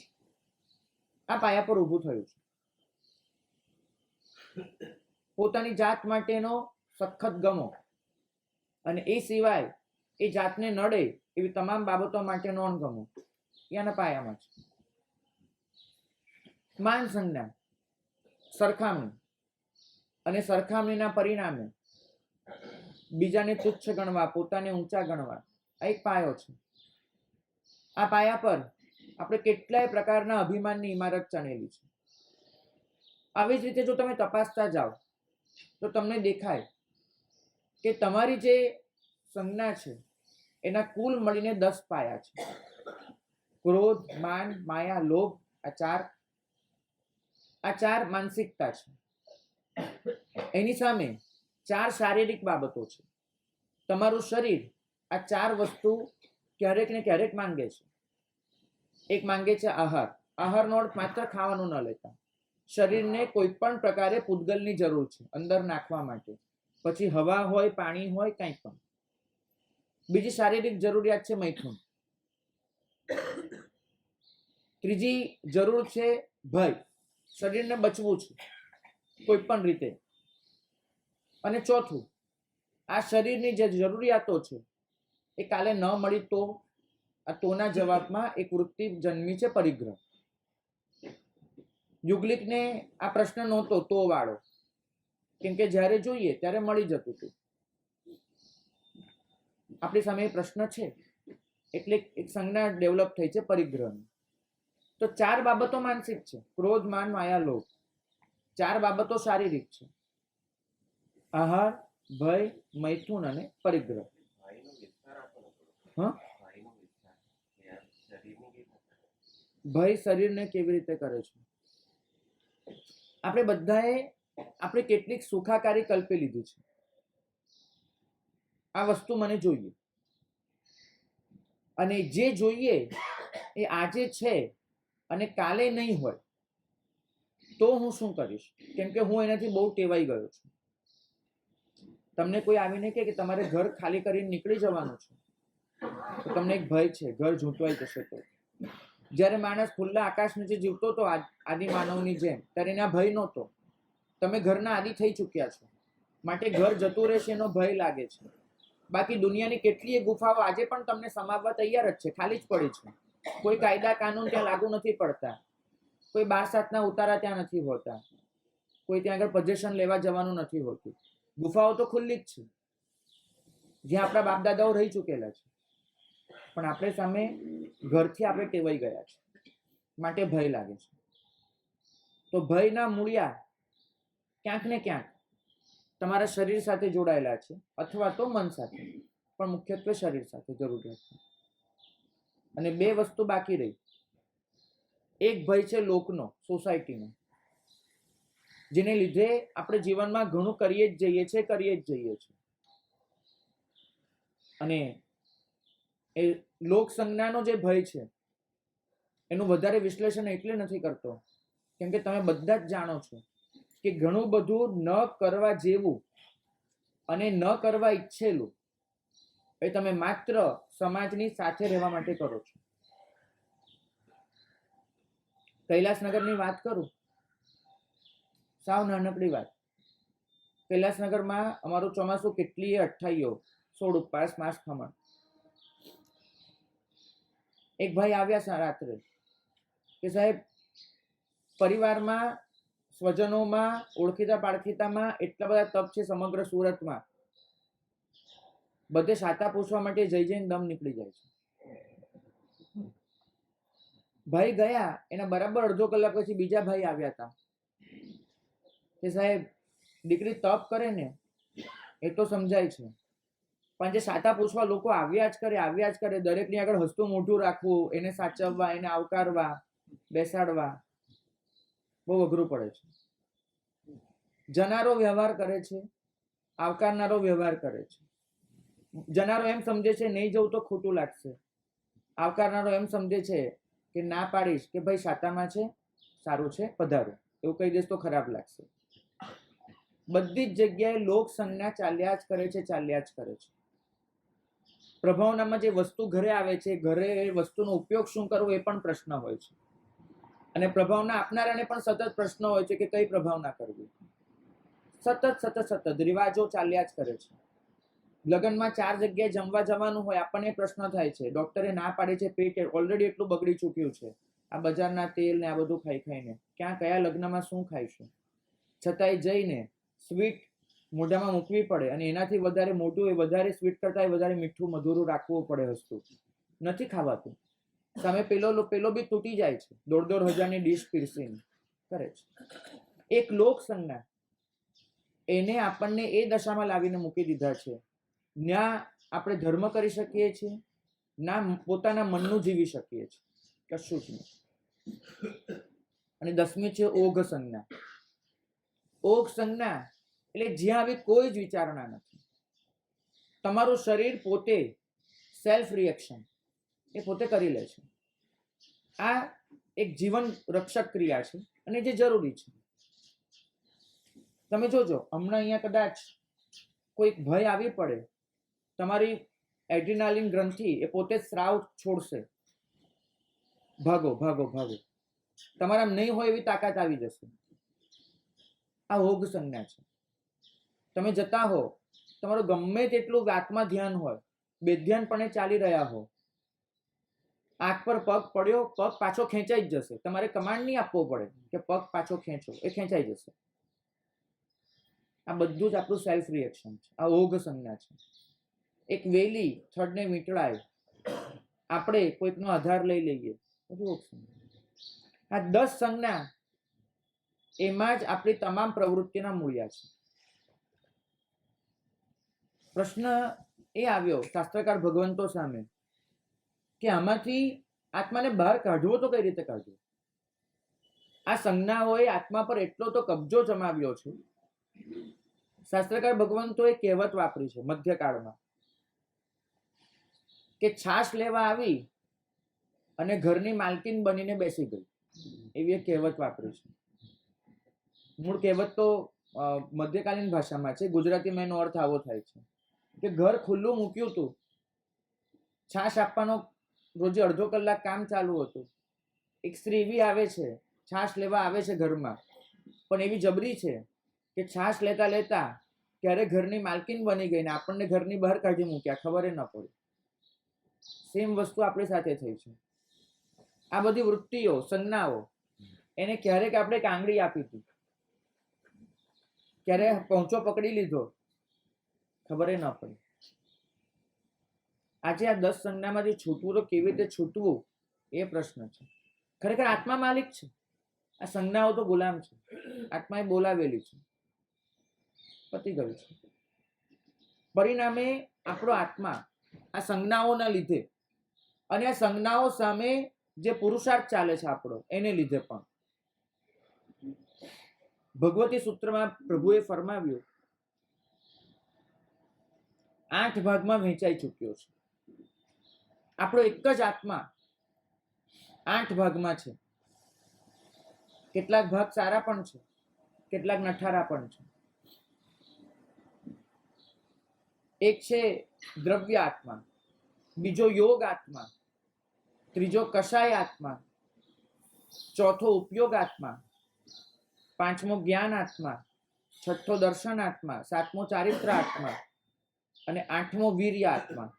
આ પાયા પર ઊભું થયું છે. પોતાની જાત માટેનો સખત ગમો અને એ સિવાય એ જાતને નડે એવી તમામ બાબતો માટેનો અણગમો, એના પાયામાં છે. માન સંજ્ઞા, સરખામણી, અને સરખામણીના પરિણામે બીજાને તુચ્છ ગણવા, પોતાને ઊંચા ગણવા, આ એક પાયો છે. આ પાયા પર આપણે કેટલાય પ્રકારના અભિમાનની ઇમારત ચણેલી છે. આવી જ રીતે જો તમે તપાસતા જાઓ તો તમને દેખાય કે તમારી જે સંજ્ઞા છે એના કુલ મળીને 10 પાયા છે. ક્રોધ, માન, માયા, લોભ, આ ચાર માનસિકતા છે. એની સામે 4 શારીરિક બાબતો છે. તમારું શરીર આ 4 વસ્તુ ક્યારેક ને ક્યારેક માંગે છે. એક માંગે છે આહાર. આહારનો અર્થ માત્ર ખાવાનું ન લેતા, શરીરને કોઈ પણ પ્રકારે પૂતગલની જરૂર છે અંદર નાખવા માટે, પછી હવા હોય, પાણી હોય, કંઈ પણ. બીજી શારીરિક જરૂરિયાત છે મૈથુન. ત્રીજી જરૂર છે ભય, શરીરને બચવું છે કોઈ પણ રીતે. અને ચોથું, આ શરીરની જે જરૂરિયાતો છે એ કાલે ન મળી તો, આ તોના જવાબમાં એક વૃત્તિ જન્મી છે પરિગ્રહ. યુગલિકને આ પ્રશ્ન નહોતો તો વાળો, કેમ કે જ્યારે જોઈએ ત્યારે મળી જતું હતું. આપણી સામે એ પ્રશ્ન છે એટલે એક સંજ્ઞા ડેવલપ થઈ છે પરિગ્રહની. તો 4 બાબતો માનસિક છે: ક્રોધ, માન, માયા, લોભ. 4 બાબતો શારીરિક છે: આહાર, ભય, મૈથુન અને પરિગ્રહ. ભય શરીરને કેવી રીતે કરે છે? આપણે બધાએ આપણે કેટલીક સુખાકારી કલ્પી લીધી છે. આ વસ્તુ મને જોઈએ, અને જે જોઈએ એ આજે છે અને કાલે નહીં હોય તો હું શું કરીશ? કેમ કે હું એનાથી બહુ ટેવાઈ ગયો છું. તમને કોઈ આવીને કહે કે તમારે ઘર ખાલી કરીને નીકળી જવાનું છે, તો તમને એક ભય છે, ઘર ઝૂંટવાઈ જશે તો. જ્યારે માણસ ખુલ્લા આકાશ નીચે જીવતો હતો આદિ માનવની જેમ, ત્યારે એને આ ભય નહોતો. તમે ઘરના આદિ થઈ ચૂક્યા છો, માટે ઘર જતું રહેશે એનો ભય લાગે છે. બાકી દુનિયાની કેટલીય ગુફાઓ આજે પણ તમને સમાવવા તૈયાર જ છે, ખાલી જ પડી છે. કોઈ કાયદા કાનૂન ત્યાં લાગુ નથી પડતા, કોઈ 12/7ના ઉતારા ત્યાં નથી હોતા, કોઈ ત્યાં આગળ પોઝેશન લેવા જવાનું નથી હોતું. ગુફાઓ તો ખુલ્લી જ છે, જ્યાં આપણા બાપ દાદાઓ રહી ચૂકેલા છે. પણ આપણે સામે ઘરથી આપણે ટેવાઈ ગયા છે, માટે ભય લાગે છે. તો ભયના મૂળિયા ક્યાંક ને ક્યાંક તમારા શરીર સાથે જોડાયેલા છે, અથવા તો મન સાથે, પણ મુખ્યત્વે શરીર સાથે જરૂરિયાત છે. અને 2 વસ્તુ બાકી રહી. એક ભય છે લોકનો, સોસાયટીનો, જેને લીધે આપણે જીવનમાં ઘણું કરીએ જ જઈએ છીએ. અને એ લોક સંજ્ઞાનો જે ભય છે એનું વધારે વિશ્લેષણ એટલે નથી કરતો કેમ કે તમે બધા જ જાણો છો કે ઘણું બધું ન કરવા જેવું અને ન કરવા ઈચ્છેલું એ તમે માત્ર સમાજની સાથે રહેવા માટે કરો છો. કૈલાસનગરની વાત કરું, સાવ નાનકડી વાત. કૈલાસનગરમાં અમારું ચોમાસું કેટલીય અઠ્ઠાઈઓ, 16 ઉપવાસ, માસ ખમણ. એક ભાઈ આવ્યા રાત્રે કે સાહેબ પરિવારમાં સ્વજનોમાં, ઓળખીતા પાળખીતામાં એટલા બધા તપ છે સમગ્ર સુરતમાં, બધે સાતા પૂછવા માટે જઈ જઈને દમ નીકળી જાય છે. ભાઈ ગયા, એના બરાબર અડધો કલાક પછી બીજા ભાઈ આવ્યા હતા કે સાહેબ દીકરી તપ કરે ને એ તો સમજાય છે, પણ જે સાતા પૂછવા લોકો આવ્યા જ કરે, દરેકની આગળ હસતું મોઢું રાખવું, એને સાચવવા, એને આવકારવા, બેસાડવા બહુ અઘરું પડે છે. જનારો વ્યવહાર કરે છે, આવકારનારો વ્યવહાર કરે છે. જનારો એમ સમજે છે નહીં જવું તો ખોટું લાગશે, આવકારનારો એમ સમજે છે કે ના પાડીશ કે ભાઈ સાતામાં છે, સારું છે, પધારો, એવું કહી દઈશ તો ખરાબ લાગશે. બધી જ જગ્યાએ લોક સંજ્ઞા ચાલ્યા જ કરે છે. પ્રભાવનામાં જે વસ્તુ ઘરે આવે છે, ઘરે વસ્તુનો ઉપયોગ શું કરવો એ પણ પ્રશ્ન હોય છે, અને પ્રભાવના આપનારાને પણ સતત પ્રશ્ન હોય છે કે કઈ પ્રભાવના કરવી. સતત રિવાજો ચાલ્યા જ કરે છે. લગ્નમાં 4 જગ્યાએ જમવા જવાનું હોય, આપણને પ્રશ્ન થાય છે, ડોક્ટરે ના પાડી છે, પેટ ઓલરેડી એટલું બગડી ચૂક્યું છે, આ બજારના તેલ ને આ બધું ખાઈને ક્યાં કયા લગ્નમાં શું ખાઈશું, છતાંય જઈને સ્વીટ મોઢામાં મૂકવી પડે, અને એનાથી વધારે મોટું એ વધારે સ્વીટ કરતા વધારે મીઠું મધુરું રાખવું પડે. હસતું નથી ખાવાતું, સામે પેલો બી તૂટી જાય છે, 1,500-1,500ની ડીશ પીરસીને કરે છે. એક લોક સંજ્ઞા એને આપણને એ દશામાં લાવીને મૂકી દીધા છે, ના આપણે ધર્મ કરી શકીએ છીએ, ના પોતાના મનનું જીવી શકીએ છીએ, કશું જ નહીં. અને 10મી છે ઓઘ સંજ્ઞા. ઓઘ સંજ્ઞા એટલે જ્યાં આવી કોઈ જ વિચારણા નથી. તમારું શરીર પોતે સેલ્ફ રિએક્શન એ પોતે કરી લે છે. આ એક જીવન રક્ષક ક્રિયા છે અને જે જરૂરી છે. તમે જોજો, હમણાં અહીંયા કદાચ કોઈ ભય આવી પડે, તમારી એડ્રીનાલિન ગ્રંથિ એ પોતે જ સ્રાવ છોડશે, ભાગો. તમારા નહીં હોય એવી તાકાત આવી જશે. આ ઓઘ સંજ્ઞા છે. તમે જતા હો, તમારું ગમે તેટલું આત્મા ધ્યાન હોય, બેધ્યાનપણે ચાલી રહ્યા હો, આંખ પર પગ પડ્યો, પગ પાછો ખેંચાઈ જ જશે. તમારે કમાન્ડ નહીં આપવો પડે કે પગ પાછો ખેંચો, એ ખેંચાઈ જશે. આ બધું જ આપણું સેલ્ફ રિએક્શન છે. આ ઓઘ સંજ્ઞા છે. એક વેલી થડને વીંટળાય, આપણે કોઈકનો આધાર લઈ લઈએ, બધું ઓઘ સંજ્ઞા. આ 10 સંજ્ઞા એમાં જ આપણી તમામ પ્રવૃત્તિના મૂળિયા છે. પ્રશ્ન એ આવ્યો શાસ્ત્રકાર ભગવંતો સામે કે આમાંથી આત્માને બહાર કાઢવો તો કઈ રીતે કાઢવો? આ સંજ્ઞાઓએ આત્મા પર એટલો તો કબજો જમાવ્યો છે. શાસ્ત્રકાર ભગવંતોએ કહેવત વાપરી છે મધ્યકાળમાં કે છાશ લેવા આવી અને ઘરની માલકીન બનીને બેસી ગઈ, એવી એક કહેવત વાપરી છે. મૂળ કહેવત તો મધ્યકાલીન ભાષામાં છે, ગુજરાતીમાં એનો અર્થ આવો થાય છે કે ઘર ખુલ્લું મૂક્યું હતું, છાશ આપવાનો રોજે અડધો કલાક કામ ચાલુ હતું, એક સ્ત્રી એવી આવે છે, છાશ લેવા આવે છે ઘરમાં, પણ એવી જબરી છે કે છાશ લેતા લેતા ક્યારે ઘરની માલકીન બની ગઈ ને આપણને ઘરની બહાર કાઢી મૂક્યા, ખબર ન પડી. સેમ વસ્તુ આપણી સાથે થઈ છે. આ બધી વૃત્તિઓ, સંજ્ઞાઓ, એને ક્યારેક આપણે કાંગડી આપી હતી, ક્યારે પહોંચો પકડી લીધો, ખબર ન પડી. આજે આ 10 સંજ્ઞામાંથી છૂટવું તો કેવી રીતે છૂટવું એ પ્રશ્ન છે. ખરેખર આત્મા માલિક છે, આ સંજ્ઞાઓ તો ગુલામ છે. આત્માએ બોલાવેલી છે, પતી ગયું છે. પરિણામે આપણો આત્મા આ સંજ્ઞાઓના લીધે અને આ સંજ્ઞાઓ સામે જે પુરુષાર્થ ચાલે છે આપણો, એને લીધે પણ ભગવતી સૂત્રમાં પ્રભુએ ફરમાવ્યું 8 ભાગમાં વહેંચાઈ ચૂક્યો છે. આપણો એક જ આત્મા 8 ભાગમાં છે. કેટલાક ભાગ સારા પણ છે, કેટલાક નઠારા પણ છે. એક છે દ્રવ્ય આત્મા, બીજો યોગ આત્મા, ત્રીજો કષાય આત્મા, ચોથો ઉપયોગ આત્મા, પાંચમો જ્ઞાન આત્મા, છઠ્ઠો દર્શન આત્મા, સાતમો ચારિત્ર આત્મા અને 8મો વીર્ય આત્મા.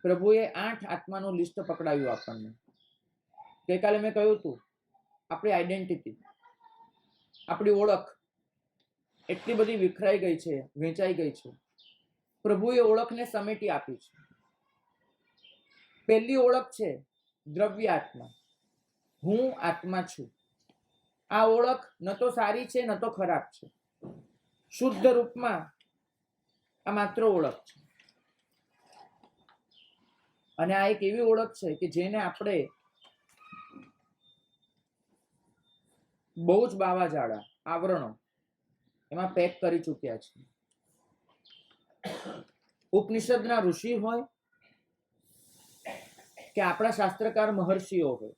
પ્રભુએ 8 આત્માનું લિસ્ટ પકડાવ્યું આપણને. ગઈકાલે મેં કહ્યું હતું આપણી આઈડેન્ટિટી, આપણી ઓળખ એટલી બધી વિખરાઈ ગઈ છે, વેચાઈ ગઈ છે. પ્રભુએ ઓળખને સમેટી આપી છે. પહેલી ઓળખ છે દ્રવ્ય આત્મા, હું આત્મા છું. આ ઓળખ ન તો સારી છે ન તો ખરાબ છે, શુદ્ધ રૂપમાં આ માત્ર ઓળખ છે. અને આ એક એવી ઓળખ છે કે જેને આપણે બહુ જ બાવાઝાડા આવરણો એમાં પેક કરી ચૂક્યા છે. ઉપનિષદના ઋષિ હોય કે આપણા શાસ્ત્રકાર મહર્ષિઓ હોય,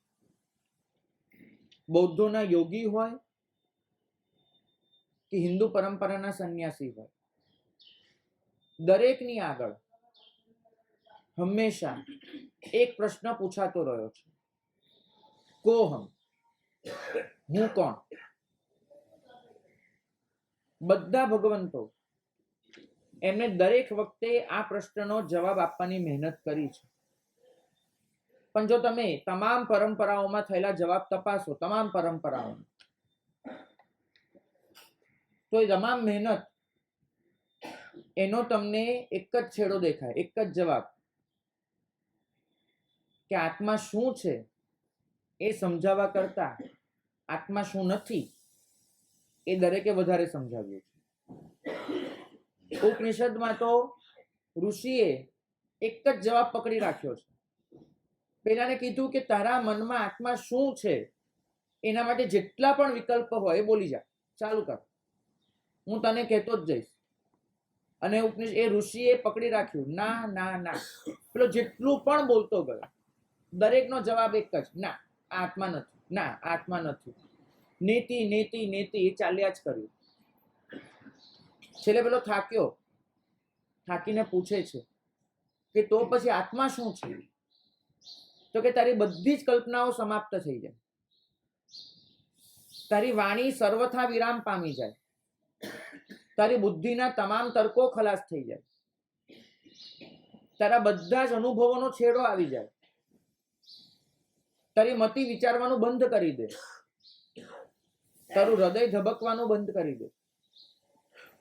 બૌદ્ધોના યોગી હોય કે હિન્દુ પરંપરાના સંન્યાસી હોય, દરેકની આગળ હંમેશા એક પ્રશ્ન પૂછાતો રહ્યો છે, કોહમ, હું કોણ? બધા ભગવંતો એમને દરેક વખતે આ પ્રશ્નનો જવાબ આપવાની મહેનત કરી છે. પણ જો તમે તમામ પરંપરાઓમાં થયેલા જવાબ તપાસો, તમામ પરંપરાઓમાં, તો એ તમામ મહેનત એનો તમને એક જ છેડો દેખાય, એક જ જવાબ, કે આત્મા શું છે એ સમજાવવા કરતા આત્મા શું નથી એ દરેકે વધારે સમજાવ્યું છે. ઉપનિષદમાં તો ઋષિએ એક જ જવાબ પકડી રાખ્યો છે. પેલાને કીધું કે તારા મનમાં આત્મા શું છે એના માટે જેટલા પણ વિકલ્પ હોય એ બોલી જા, ચાલુ કર, હું તને કહેતો જ જઈશ. અને એ ઋષિએ પકડી રાખ્યું, ના ના ના. પેલો જેટલું પણ બોલતો ગયો, દરેકનો જવાબ એક જ, ના આત્મા નથી, ના આત્મા નથી. નેતિ નેતિ નેતિ એ ચાલ્યા જ કર્યું. છેલ્લે પેલો થાકીને પૂછે છે કે તો પછી આત્મા શું છે? તો કે તારી બધી જ કલ્પનાઓ સમાપ્ત થઈ જાય, તારી વાણી સર્વથા વિરામ પામી જાય, તારી બુદ્ધિના તમામ તર્કો ખલાસ થઈ જાય, તારા બધા જ અનુભવોનો છેડો આવી જાય, તારી મતિ વિચારવાનું બંધ કરી દે, તારું હૃદય ધબકવાનું બંધ કરી દે,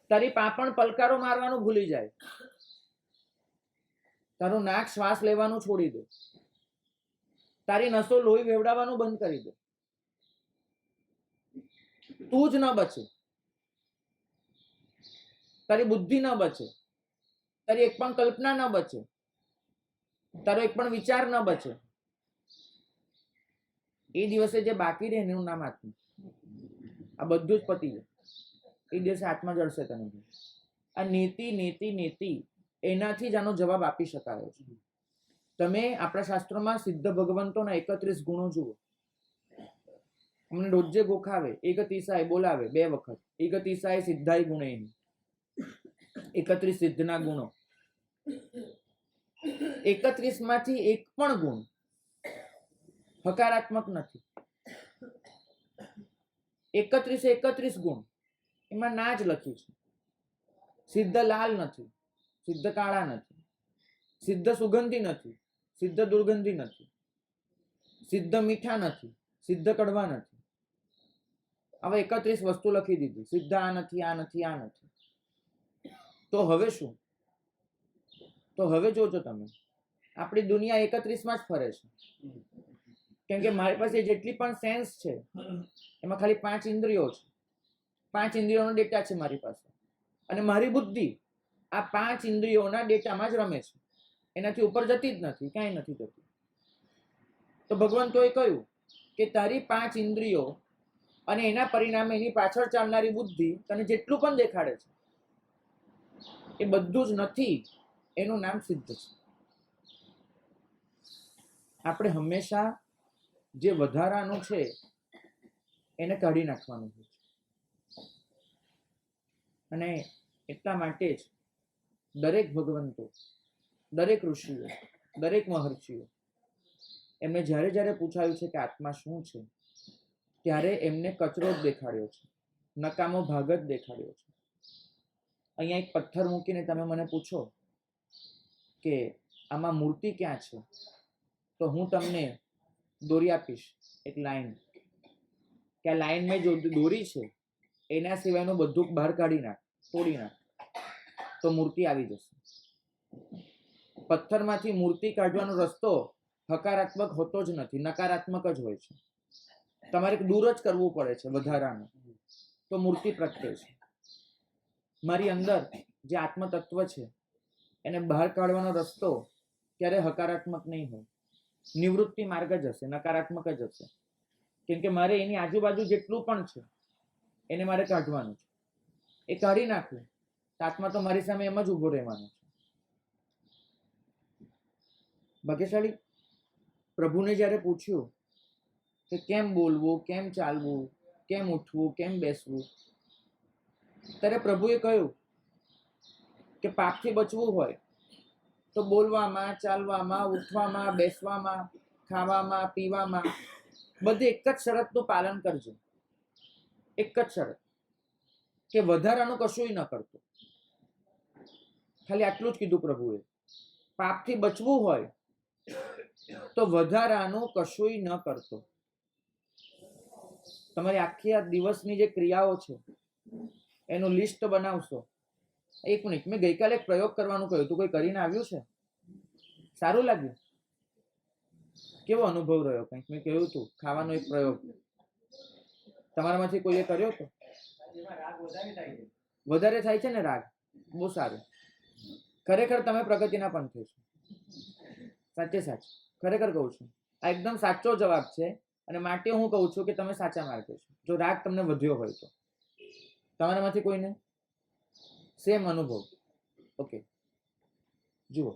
તારી પાંપણ પલકારો મારવાનું ભૂલી જાય, તારું નાક શ્વાસ લેવાનું છોડી દે, તારી નસો લોહી વેવડાવવાનું બંધ કરી દે. તું જ ન બચે, તારી બુદ્ધિ ન બચે, તારી એક પણ કલ્પના ન બચે, તારો એક પણ વિચાર ન બચે. એ દિવસે જે બાકી રહે એનું નામ આત્મા. આ બધું જ પતી જાય, એ દિવસે આત્મા જળશે તને. આ નેતિ નેતિ નેતિ એનાથી જ આનો જવાબ આપી શકાયો છે. તમે આપણા શાસ્ત્રોમાં સિદ્ધ ભગવંતોના 31 ગુણો જુઓ. અમને રોજે ગોખાવે, એક તીસાય બોલાવે 2 વખત, એક તીસાય સિદ્ધાય ગુણે, 31 સિદ્ધના ગુણો. 31 માંથી એક પણ ગુણ હકારાત્મક નથી. 31 ગુણ એમાં ના જ લખ્યું છે. સિદ્ધ લાલ નથી, સિદ્ધ કાળા નથી, સિદ્ધ સુગંધી નથી, સિદ્ધ દુર્ગંધી નથી, સિદ્ધ મીઠા નથી, સિદ્ધ કડવા નથી. હવે 31 વસ્તુ લખી દીધી, સિદ્ધ આ નથી, આ નથી, આ નથી. તો હવે શું? તો હવે જોજો તમે, આપણી દુનિયા 31માં જ ફરે છે. કેમ કે મારી પાસે જેટલી પણ સેન્સ છે એમાં ખાલી 5 ઇન્દ્રિયો છે. 5 ઇન્દ્રિયોનો ડેટા છે મારી પાસે, અને મારી બુદ્ધિ આ 5 ઇન્દ્રિયોના ડેટામાં જ રમે છે, એનાથી ઉપર જતી જ નથી, ક્યાંય નથી જતી. તો ભગવંતોએ કહ્યું કે તારી 5 ઇન્દ્રિયો અને એના પરિણામે એની પાછળ ચાલનારી બુદ્ધિ તને જેટલું પણ દેખાડે છે એ બધું જ નથી, એનું નામ સિદ્ધ છે. આપણે હંમેશા જે વધારાનું છે એને કાઢી નાખવાનું છે. અને એટલા માટે જ દરેક ભગવંતો, દરેક ઋષિઓ, દરેક મહર્ષિઓ, એમને જ્યારે જ્યારે પૂછાયું છે કે આત્મા શું છે, ત્યારે એમને કચરો જ દેખાડ્યો છે, નકામો ભાગ જ દેખાડ્યો છે. અહીંયા એક પથ્થર મૂકીને તમે મને પૂછો કે આમાં મૂર્તિ ક્યાં છે, તો હું તમને દોરી આપીશ એક લાઈન, કે આ લાઈન મેં જો દોરી છે એના સિવાયનું બધું બહાર કાઢી નાખ, તોડી નાખ, તો મૂર્તિ આવી જશે. પથ્થરમાંથી મૂર્તિ કાઢવાનો રસ્તો હકારાત્મક હોતો જ નથી, નકારાત્મક જ હોય છે. તમારે દૂર જ કરવું પડે છે વધારાનું, તો મૂર્તિ પ્રગટે છે. મારી અંદર જે આત્મ તત્વ છે એને બહાર કાઢવાનો રસ્તો ક્યારે હકારાત્મક નહીં હોય, નિવૃત્તિ માર્ગ જ હશે, નકારાત્મક જ હશે. કેમ કે મારે એની આજુબાજુ જેટલું પણ છે એને મારે કાઢવાનું છે. એ કાઢી નાખવું, આત્મા તો મારી સામે એમ જ ઉભો રહેવાનો છે. ભાગ્યશાળી પ્રભુને જ્યારે પૂછ્યું કે કેમ બોલવું, કેમ ચાલવું, કેમ ઉઠવું, કેમ બેસવું, ત્યારે પ્રભુએ કહ્યું કે પાપથી બચવું હોય તો બોલવામાં, ચાલવામાં, ઉઠવામાં, બેસવામાં, ખાવામાં, પીવામાં બધી એક જ શરતનું પાલન કરજો. એક જ શરત કે વધારાનું કશું ન કરતો. ખાલી આટલું જ કીધું પ્રભુએ. પાપથી બચવું હોય તો વધારાનું કશું ન કરતો. તમારી આખી આ દિવસની જે ક્રિયાઓ છે એનું લિસ્ટ બનાવશો. એક મિનિટ, મેં ગઈકાલે એક પ્રયોગ કરવાનું કહ્યું તું, કોઈ કરીને આવ્યું છે? સારું લાગ્યું? કેવો અનુભવ રહ્યો? કંઈક મેં કહ્યું હતું ખાવાનો એક પ્રયોગ, તમારામાંથી કોઈએ કર્યો હતો? વધારે થાય છે ને રાગ? બહુ સારું. ખરેખર તમે પ્રગતિના પંથે છો. સાચે સાચું ખરેખર કહું છું, આ એકદમ સાચો જવાબ છે. અને માટે હું કહું છું કે તમે સાચા માર્ગે છો. જો રાગ તમને વધ્યો હોય તો તમારામાંથી કોઈને સેમ અનુભવ? ઓકે, જુઓ,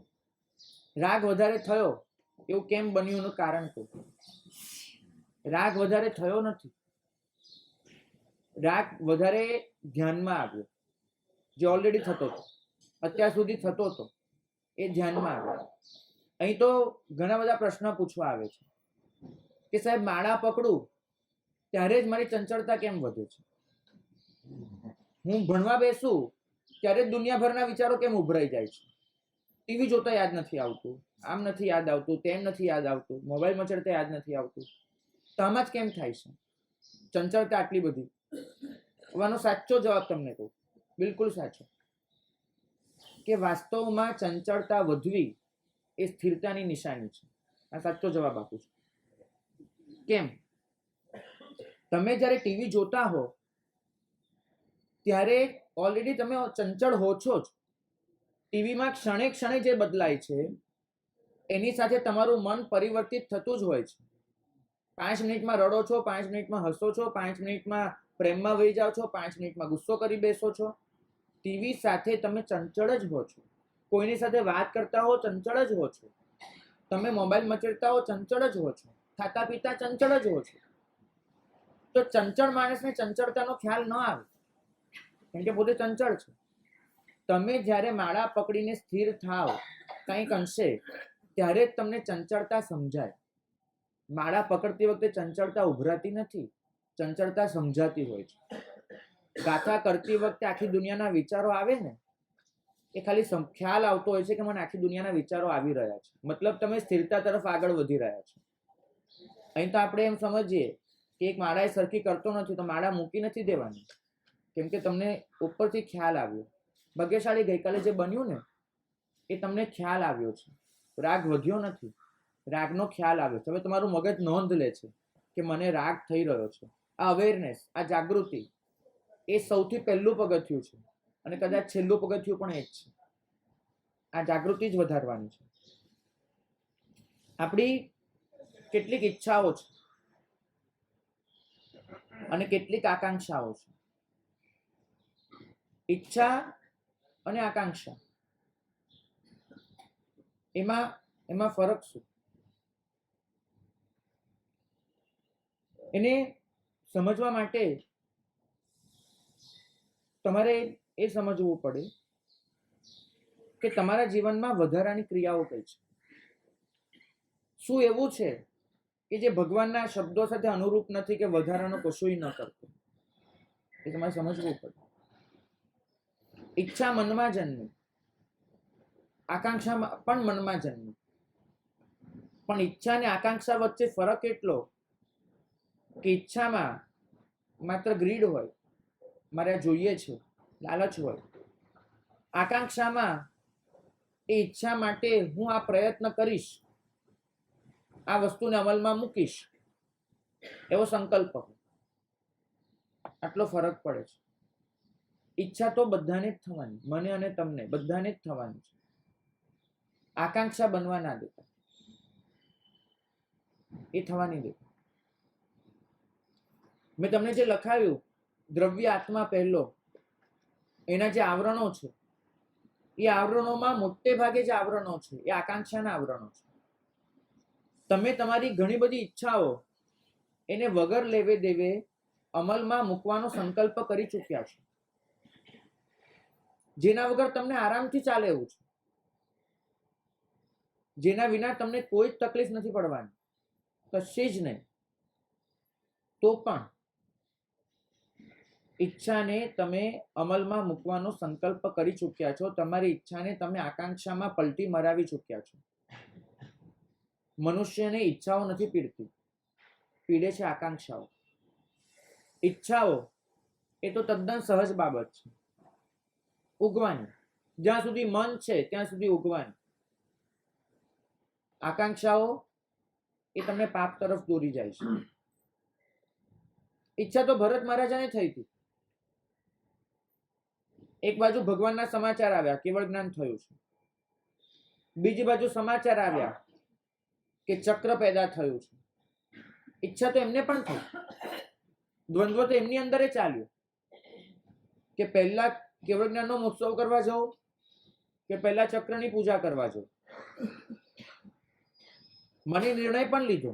રાગ વધારે થયો એવું કેમ બન્યું એનું કારણ કહું. રાગ વધારે થયો નથી, રાગ વધારે ધ્યાનમાં આવ્યો. જે ઓલરેડી થતો હતો, અત્યાર સુધી થતો હતો, એ ધ્યાનમાં આવ્યો. અહીં તો ઘણા બધા પ્રશ્નો પૂછવા આવે છે કે સાહેબ માળા પકડું ત્યારે જ મારી ચંચળતા કેમ વધે છે? હું ભણવા બેસું ત્યારે જ દુનિયાભરના વિચારો કેમ ઉભરાઈ જાય છે? ટીવી જોતા યાદ નથી આવતું, આમ નથી યાદ આવતું, તેમ નથી યાદ આવતું, મોબાઈલ મચડતા યાદ નથી આવતું, તો આમાં જ કેમ થાય છે ચંચળતા આટલી બધી? આનો સાચો જવાબ તમને કહું, બિલકુલ સાચો, કે વાસ્તવમાં ચંચળતા વધવી એ સ્થિરતાની નિશાની છે. આ સાચો જવાબ આપું છું. કેમ? તમે જ્યારે ટીવી જોતા હો ત્યારે ઓલરેડી તમે ચંચળ હો છો જ. ટીવીમાં ક્ષણે ક્ષણે જે બદલાય છે એની સાથે તમારું મન પરિવર્તિત થતું જ હોય છે. 5 મિનિટમાં રડો છો, 5 મિનિટમાં હસો છો, 5 મિનિટમાં પ્રેમમાં વહી જાઓ છો, 5 મિનિટમાં ગુસ્સો કરી બેસો છો. ટીવી સાથે તમે ચંચળ જ હો છો. કોઈની સાથે વાત કરતા હો ચંચળ જ હો છો. તમે મોબાઈલ મચડતા હો ચંચળ જ હો છો. ખાતા પીતા ચંચળ જ હો છો. તો ચંચળ માણસને ચંચળતાનો ખ્યાલ ન આવે, કેમ કે પોતે ચંચળ છે. તમે જ્યારે માળા પકડીને સ્થિર થાવ કંઈક અંશે, ત્યારે જ તમને ચંચળતા સમજાય. માળા પકડતી વખતે ચંચળતા ઉભરાતી નથી, ચંચળતા સમજાતી હોય છે. ગાથા કરતી વખતે આખી દુનિયાના વિચારો આવે ને, એ ખાલી ખ્યાલ આવતો હોય છે કે મને આખી દુનિયાના વિચારો આવી રહ્યા છે, મતલબ તમે સ્થિરતા તરફ આગળ વધી રહ્યા છો. અહીં તો આપણે એમ સમજીએ કે એક માળા એ સરખી કરતો નથી તો માળા મૂકી નથી દેવાની, કેમ કે તમને ઉપરથી ખ્યાલ આવ્યો. ભાગ્યશાળી ગઈકાલે જે બન્યું ને એ તમને ખ્યાલ આવ્યો છે. રાગ વધ્યો નથી, રાગનો ખ્યાલ આવ્યો છે. હવે તમારું મગજ નોંધ લે છે કે મને રાગ થઈ રહ્યો છે. આ અવેરનેસ, આ જાગૃતિ, એ સૌથી પહેલું પગથિયું છે અને કદાચ છેલ્લું પગથિયું પણ એ જ છે. આ જાગૃતિ જ વધારવાની છે. આપણી કેટલીક ઈચ્છાઓ છે અને કેટલીક આકાંક્ષાઓ છે. ઈચ્છા અને આકાંક્ષા, એમાં ફરક શું? એને સમજવા માટે તમારે એ સમજવું પડે કે તમારા જીવનમાં વધારાની ક્રિયાઓ કઈ છે. શું એવું છે કે જે ભગવાનના શબ્દો સાથે અનુરૂપ નથી કે વધારાનો કશું ન કરતો? એ તમારે સમજવું પડે. ઈચ્છા મનમાં જન્મી, આકાંક્ષા પણ મનમાં જન્મી, પણ ઈચ્છા અને આકાંક્ષા વચ્ચે ફરક એટલો કે ઈચ્છામાં માત્ર ગ્રીડ હોય મારે આ જોઈએ છે, લાલચ હોય. આકાંક્ષામાં એ ઈચ્છા માટે હું આ પ્રયત્ન કરીશ, આ વસ્તુને અમલમાં મૂકીશ, એવો સંકલ્પ હોય. આટલો ફરક પડે છે. ઈચ્છા તો બધાને જ થવાની, મને અને તમને બધાને જ થવાની છે. આકાંક્ષા બનવા ના દેતા, એ થવાની દેતા. મેં તમને જે લખાવ્યું દ્રવ્ય આત્મા પહેલો, એના જે આવરણો છે, એ આવરણોમાં મોટે ભાગે જે આવરણો છે એ આકાંક્ષાના આવરણો છે. તમે તમારી ઘણી બધી ઈચ્છાઓ એને વગર લેવે દેવે અમલમાં મૂકવાનો સંકલ્પ કરી ચૂક્યા છો, જેના વગર તમને આરામથી ચાલે એવું છે, જેના વિના તમને કોઈ જ તકલીફ નથી પડવાની, કશી જ નહીં. તો પણ ઈચ્છાને તમે અમલમાં મૂકવાનો સંકલ્પ કરી ચૂક્યા છો. તમારી ઈચ્છાને તમે આકાંક્ષામાં પલટી મરાવી ચૂક્યા છો. મનુષ્યને ઈચ્છાઓ નથી પીડતી, પીડે છે આકાંક્ષાઓ. ઈચ્છાઓ એ તો તદ્દન સહજ બાબત છે, ઉગવાની. જ્યાં સુધી મન છે ત્યાં સુધી ઉગવાની. આકાંક્ષાઓ એ તમને પાપ તરફ દોરી જાય છે. ઈચ્છા તો ભરત મહારાજાને થઈ હતી. એક બાજુ ભગવાનના સમાચાર આવ્યા, કેવળ જ્ઞાન થયું છે. બીજી બાજુ સમાચાર આવ્યા કે ચક્ર પેદા થયું છે. ઈચ્છા તો એમને પણ થઈ, દ્વંદ્વ તો એમની અંદર ચાલ્યું કે પહેલા કેવળ જ્ઞાનનો મહોત્સવ કરવા જાઉં કે પહેલા ચક્રની પૂજા કરવા જાઉં. મને નિર્ણય પણ લીધો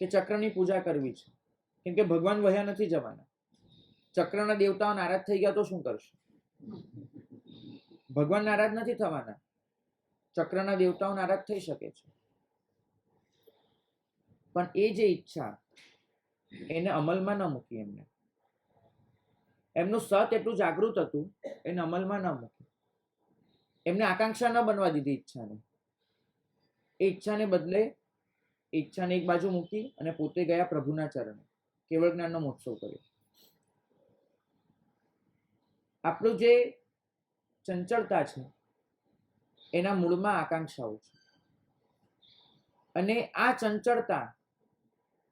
કે ચક્રની પૂજા કરવી છે, કેમ કે ભગવાન વહ્યા નથી જવાના. ચક્રના દેવતાઓ નારાજ થઈ ગયા તો શું કરશે? ભગવાન નારાજ નથી થવાના, ચક્રના દેવતાઓ નારાજ થઈ શકે છે. પણ એ જે ઈચ્છા એને અમલમાં ન મૂકી. એમનું સત એટલું જાગૃત હતું, એને અમલમાં ન મૂકી. એમને આકાંક્ષા ન બનવા દીધી ઈચ્છાને. એ ઈચ્છાને બદલે ઈચ્છાને એક બાજુ મૂકી અને પોતે ગયા પ્રભુના ચરણે, કેવળ જ્ઞાનનો મહોત્સવ કર્યો. આપણું જે ચંચળતા છે એના મૂળમાં આકાંક્ષાઓ છે, અને આ ચંચળતા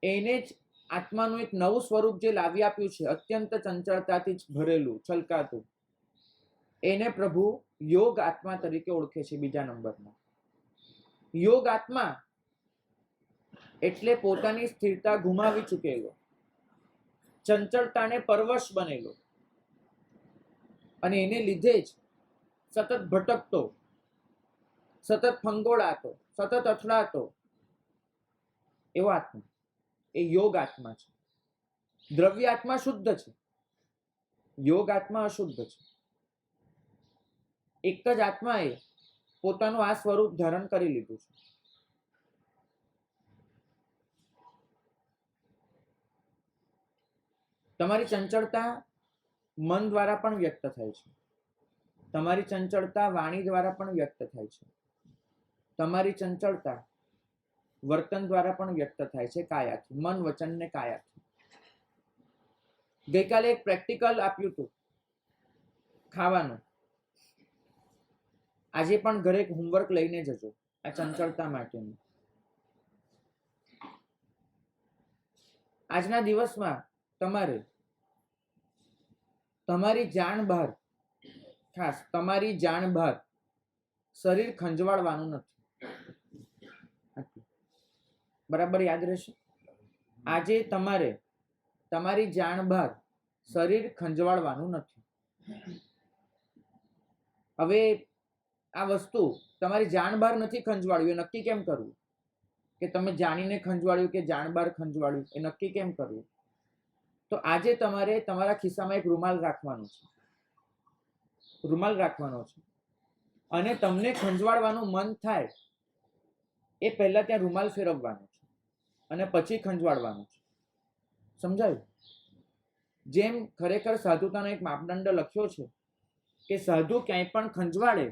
એને જ આત્માનું એક નવું સ્વરૂપ જે લાવી આપ્યું છે, અત્યંત ચંચળતાથી જ ભરેલું, છલકાતું, એને પ્રભુ યોગ આત્મા તરીકે ઓળખે છે. બીજા નંબરમાં યોગ આત્મા એટલે પોતાની સ્થિરતા ગુમાવી ચૂકેલો, ચંચળતાને પરવશ બનેલો, અને એને લીધે જ સતત ભટકતો, સતત ફંગોળાતો, સતત અથડાતો એવો આત્મા, એ યોગ આત્મા છે. દ્રવ્ય આત્મા શુદ્ધ છે, યોગ આત્મા અશુદ્ધ છે. એક જ આત્માએ પોતાનું આ સ્વરૂપ ધારણ કરી લીધું છે. તમારી ચંચળતા મન દ્વારા પણ વ્યક્ત થાય છે, તમારી ચંચળતા વાણી દ્વારા પણ વ્યક્ત થાય છે, તમારી ચંચળતા વર્તન દ્વારા પણ વ્યક્ત થાય છે, કાયાથી, મન, વચન ને કાયાથી. ગઈકાલે એક પ્રેક્ટિકલ આપ્યું હતું ખાવાનું. આજે પણ ઘરે હોમવર્ક લઈને જજો આ ચંચળતા માટેનું. આજના દિવસમાં તમારે તમારી જાણ બહાર, ખાસ તમારી જાણ બહાર શરીર ખંજવાળવાનું નથી. બરાબર યાદ રહેશે? આજે તમારે તમારી જાણ બહાર શરીર ખંજવાળવાનું નથી. હવે આ વસ્તુ તમારી જાણ બહાર નથી ખંજવાળ્યું, એ નક્કી કેમ કરવું? કે તમે જાણીને ખંજવાળ્યું કે જાણ બહાર ખંજવાળ્યું, એ નક્કી કેમ કરવું? તો આજે તમારે તમારા ખિસ્સામાં એક રૂમાલ રાખવાનો છે, રૂમાલ રાખવાનો છે, અને તમને ખંજવાળવાનું મન થાય એ પહેલા ત્યાં રૂમાલ ફેરવવાનો છે અને પછી ખંજવાળવાનું છે. સમજાયું? જેમ ખરેખર સાધુતાનો એક માપદંડ લખ્યો છે કે સાધુ ક્યાંય પણ ખંજવાળે,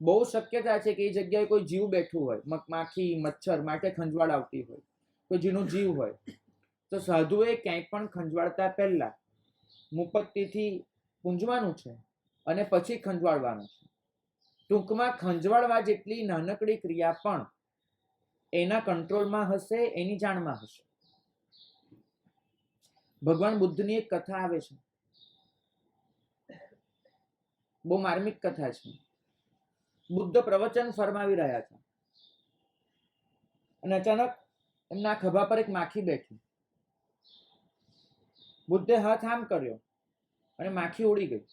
બહુ શક્યતા છે કે એ જગ્યાએ કોઈ જીવ બેઠું હોય, માખી, મચ્છર, માટે ખંજવાળ આવતી હોય, કોઈ જીવનું જીવ હોય, તો સાધુએ ક્યાંય પણ ખંજવાળતા પહેલા મુપત્તિથી પૂંજવાનું છે અને પછી ખંજવાળવાનું છે. ટૂંકમાં ખંજવાળવા જેટલી નાનકડી ક્રિયા પણ એના કંટ્રોલમાં હશે, એની જાણમાં હશે. ભગવાન બુદ્ધની એક કથા આવે છે, બહુ માર્મિક કથા છે. બુદ્ધ પ્રવચન ફરમાવી રહ્યા છે અને અચાનક એમના ખભા પર એક માખી બેઠી. બુદ્ધે હાથ આમ કર્યો અને માખી ઉડી ગઈ.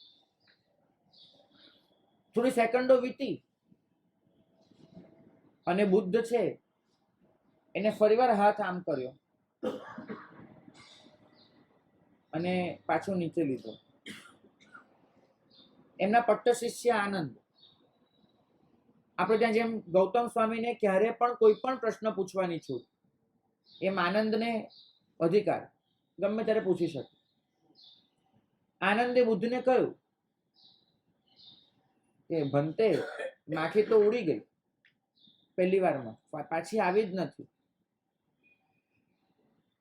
થોડી સેકન્ડો વીતી અને બુદ્ધ છે એને ફરીવાર હાથ આમ કર્યો અને પાછો નીચે લીધો. એમના પટ્ટ શિષ્ય આનંદ, આપણે ત્યાં જેમ ગૌતમ સ્વામીને ક્યારે પણ કોઈ પણ પ્રશ્ન પૂછવાની છૂટ, એમ આનંદને અધિકાર, ગમે ત્યારે પૂછી શકે. આનંદે બુદ્ધને કહ્યું કે ભંતે, માખી તો ઉડી ગઈ પહેલી વારમાં, પાછી આવી જ નથી.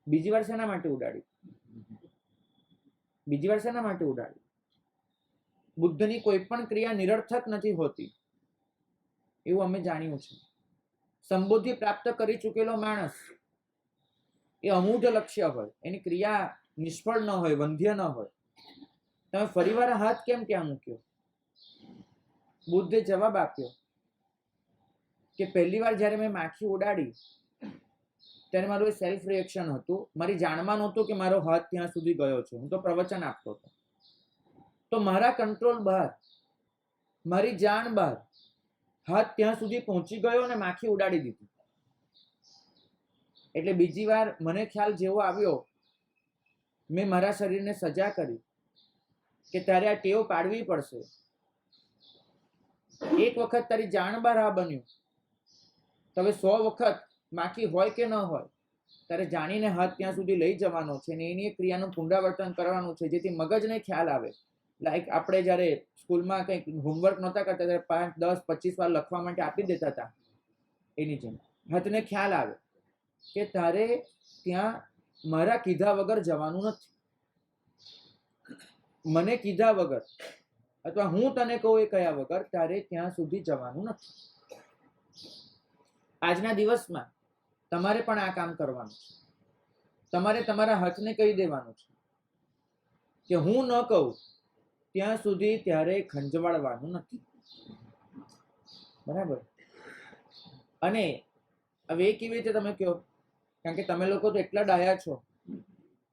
બીજી વાર શેના માટે ઉડાડી? બીજી વાર શેના માટે ઉડાડી? બુદ્ધની કોઈ પણ ક્રિયા નિરર્થક નથી હોતી, એવું અમે જાણ્યું છે. સંબોધિ પ્રાપ્ત કરી ચૂકેલો માણસ એ અમૂઢ લક્ષ્ય હોય, એની ક્રિયા નિષ્ફળ ન હોય, વંધ્ય ન હોય, તમે ફરીવાર હાથ કેમ ત્યાં મૂક્યો? બુદ્ધે જવાબ આપ્યો કે પહેલી વાર જ્યારે મેં માખી ઉડાડી ત્યારે મારું સેલ્ફ રિએક્શન હતું, મારી જાણમાં નહોતું કે મારો હાથ ત્યાં સુધી ગયો છે. હું તો પ્રવચન આપતો હતો, તો મારા કંટ્રોલ બહાર, મારી જાણ બહાર હાથ ત્યાં સુધી પહોંચી ગયો અને માખી ઉડાડી દીધી. એટલે બીજી વાર મને ખ્યાલ જેવો આવ્યો, મેં મારા શરીરને સજા કરી કે તારે આ ટેવ પાડવી પડશે. એક વખત તારી જાણ બહાર આ બન્યું, તો હવે 100 વખત માખી હોય કે ન હોય, તારે જાણીને હાથ ત્યાં સુધી લઈ જવાનો છે અને એની ક્રિયાનું પુનરાવર્તન કરવાનું છે, જેથી મગજને ખ્યાલ આવે. લાઈક આપણે જ્યારે સ્કૂલમાં કંઈક હોમવર્ક નહોતા કરતા ત્યારે 5, 10, 25 વાર લખવા માટે આપી દેતા હતા, એની જેમ હાથને ખ્યાલ આવે કે તારે ત્યાં મારા કીધા વગર જવાનું નથી. મને કીધા વગર અથવા હું તને કહું એ કહ્યા વગર તારે ત્યાં સુધી જવાનું નથી. આજના દિવસમાં તમારે પણ આ કામ કરવાનું છે. તમારે તમારા હાથને કહી દેવાનું છે કે હું ન કહું ત્યાં સુધી ત્યારે ખંજવાળવાનું નથી. બરાબર? અને હવે એ કેવી રીતે તમે કહો? કારણ કે તમે લોકો તો એટલા ડાયા છો,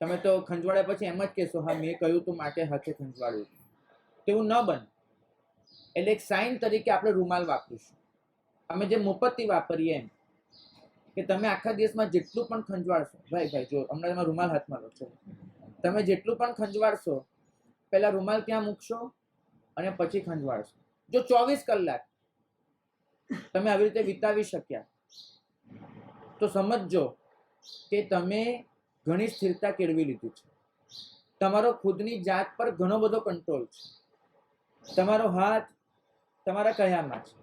તમે તો ખંજવાળ્યા પછી એમ જ કહેશો, હા મેં કહ્યું તું માટે હાથે ખંજવાળ્યું. તેવું ન બને. એટલે એક સાઇન તરીકે આપણે રૂમાલ વાપરીશું. અમે જે મુપત્તિ વાપરીએ એમ કે તમે આખા દિવસમાં જેટલું પણ ખંજવાળશો, ભાઈ જો હમણાં તમે રૂમાલ હાથમાં લો છો, તમે જેટલું પણ ખંજવાળશો, પહેલા રૂમાલ ત્યાં મૂકશો અને પછી ખંજવાળશો. જો 24 કલાક તમે આવી રીતે વિતાવી શક્યા તો સમજજો કે તમે ઘણી સ્થિરતા કેળવી લીધી છે. તમારો ખુદની જાત પર ઘણો બધો કંટ્રોલ છે. તમારો હાથ તમારા કયામાં છે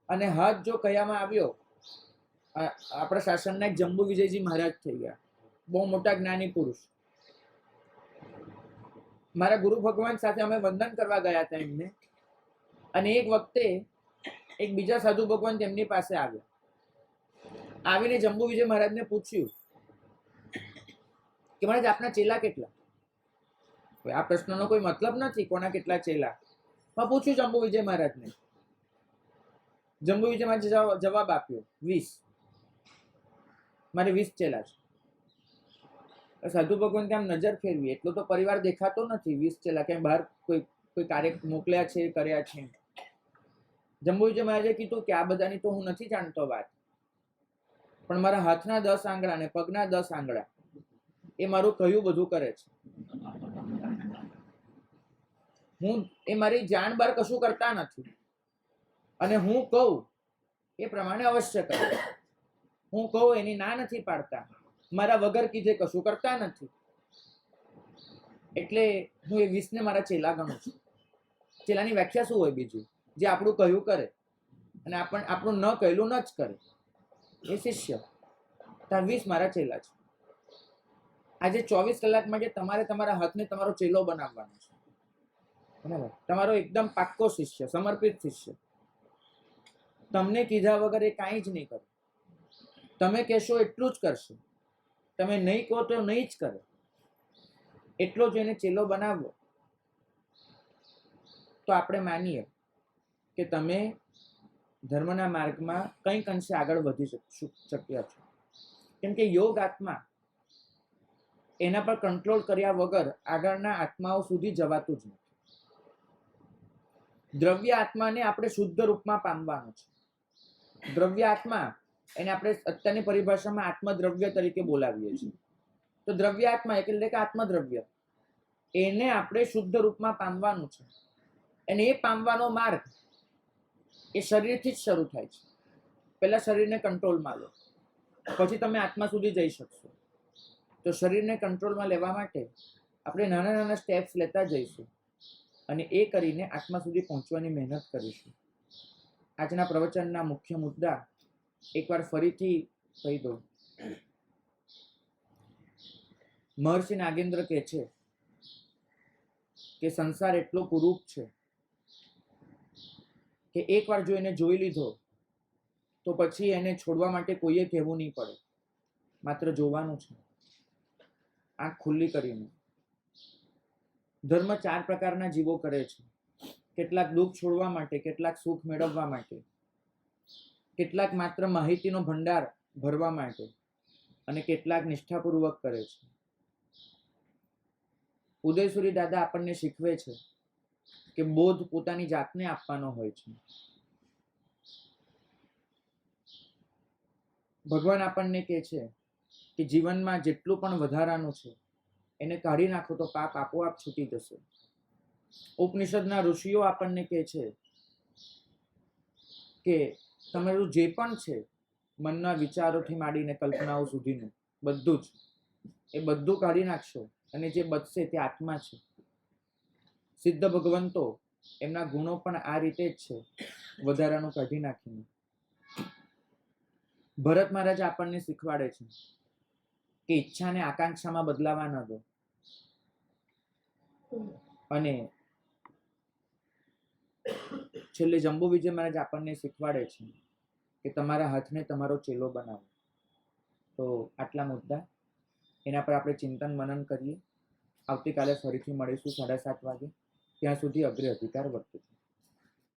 અને હાથ જો કયામાં આવ્યો, આપણા શાસનના એક જંબુ વિજયજી મહારાજ થઈ ગયા, બહુ મોટા જ્ઞાની પુરુષ. મારા ગુરુ ભગવાન સાથે અમે વંદન કરવા ગયા હતા એમને, અને એક વખતે એક બીજા સાધુ ભગવાન તેમની પાસે આવ્યા. આવીને જંબુ વિજય મહારાજને પૂછ્યું કે મહારાજ આપના ચેલા કેટલા? આ પ્રશ્નનો કોઈ મતલબ નથી કોના કેટલા ચેલા, પણ પૂછ્યું જંબુ વિજય મહારાજને. જંબુ વિજય મહારાજે જવાબ આપ્યો, 20. મારે 20 ચેલા છે. સાધુ ભગવાન કે આમ નજર ફેરવી, એટલો તો પરિવાર દેખાતો નથી. 20 ચેલા ક્યાંય બહાર કોઈ કાર્ય મોકલ્યા છે, કર્યા છે? જંબુ વિજય મહારાજે કીધું કે આ બધાની તો હું નથી જાણતો વાત, પણ મારા હાથના 10 આંગળા અને પગના 10 આંગળા એ મારું કહ્યું બધું કરે છે. એ મારી જાણ બહાર કશું કરતા નથી, અને હું કહું એ પ્રમાણે અવશ્ય કરે. હું કહું એની ના નથી પાડતા, મારા વગર કીધે કશું કરતા નથી. એટલે હું એ 20 ને મારા ચેલા ગણું છું. ચેલાની વ્યાખ્યા શું હોય બીજું? જે આપણું કહ્યું કરે અને આપણું ન કહેલું ન જ કરે, એ શિષ્ય. ત્યાં 20 મારા ચેલા છે. આજે 24 કલાક માટે તમારે તમારા હાથને તમારો ચેલો બનાવવાનો છે, બરાબર? તમારો એકદમ પાક્કો શિષ્ય, સમર્પિત શિષ્ય. તમને કીધા વગર એ કાંઈ જ નહીં કરે. તમે કહેશો એટલું જ કરશે, તમે નહીં કહો તો નહીં જ કરે. એટલો જ એને ચેલો બનાવો તો આપણે માનીએ કે તમે ધર્મના માર્ગમાં કંઈક અંશે આગળ વધી શક્યા છો. કેમ કે યોગ આત્મા, એના પર કંટ્રોલ કર્યા વગર આગળના આત્માઓ સુધી જવાતું જ નથી. દ્રવ્ય આત્માને આપણે શુદ્ધ રૂપમાં પામવાનું છે. દ્રવ્ય આત્મા એને આપણે અત્યારની પરિભાષામાં આત્મદ્રવ્ય તરીકે બોલાવીએ છીએ. તો દ્રવ્ય આત્મા એટલે કે આત્મદ્રવ્ય, એને આપણે શુદ્ધ રૂપમાં પામવાનું છે. અને એ પામવાનો માર્ગ એ શરીરથી જ શરૂ થાય છે. પહેલા શરીરને કંટ્રોલમાં લો, પછી તમે આત્મા સુધી જઈ શકશો. તો શરીરને કંટ્રોલમાં લેવા માટે આપણે નાના નાના સ્ટેપ્સ લેતા જઈશું અને એ કરીને આત્મા સુધી પહોંચવાની મહેનત કરીશું. આજના પ્રવચનના મુખ્ય મુદ્દા એકવાર ફરીથી કહી દઉં. મહર્ષિ નાગેન્દ્ર કહે છે કે સંસાર એટલો કુરૂપ છે કે એકવાર જો એને જોઈ લીધો તો પછી એને છોડવા માટે કોઈએ કહેવું નહીં પડે, માત્ર જોવાનું છે આંખ ખુલ્લી કરીને. ધર્મ 4 પ્રકારના જીવો કરે છે. કેટલાક દુઃખ છોડવા માટે, કેટલાક સુખ મેળવવા માટે, કેટલાક માત્ર માહિતીનો ભંડાર ભરવા માટે અને કેટલાક નિષ્ઠાપૂર્વક કરે છે. ઉદયસુરી દાદા આપણને શીખવે છે કે બોધ પોતાની જાતને આપવાનો હોય છે. ભગવાન આપણને કહે છે કે જીવનમાં જેટલું પણ વધારાનું છે એને કાઢી નાખો તો પાપ આપોઆપ છૂટી જશે. ઉપનિષદના ઋષિઓ આપણને કહે છે કે તમારું જે પણ છે, મનના વિચારોથી માંડીને કલ્પનાઓ સુધીનું બધું જ, એ બધું કાઢી નાખશો અને જે બચશે તે આત્મા છે. સિદ્ધ ભગવંતો, એમના ગુણો પણ આ રીતે જ છે, વધારાનું કાઢી નાખીને. ભરત મહારાજ આપણને શીખવાડે છે કે ઈચ્છાને આકાંક્ષામાં બદલાવા ન દો. અને છેલ્લે જંબુ વિજય મહારાજ આપણને શીખવાડે છે કે તમારા હાથને તમારો ચેલો બનાવો. તો આટલા મુદ્દા, એના પર આપણે ચિંતન મનન કરીએ. આવતીકાલે ફરીથી મળીશું 7:30 વાગે. ત્યાં સુધી અગ્રે અધિકાર વર્તજો.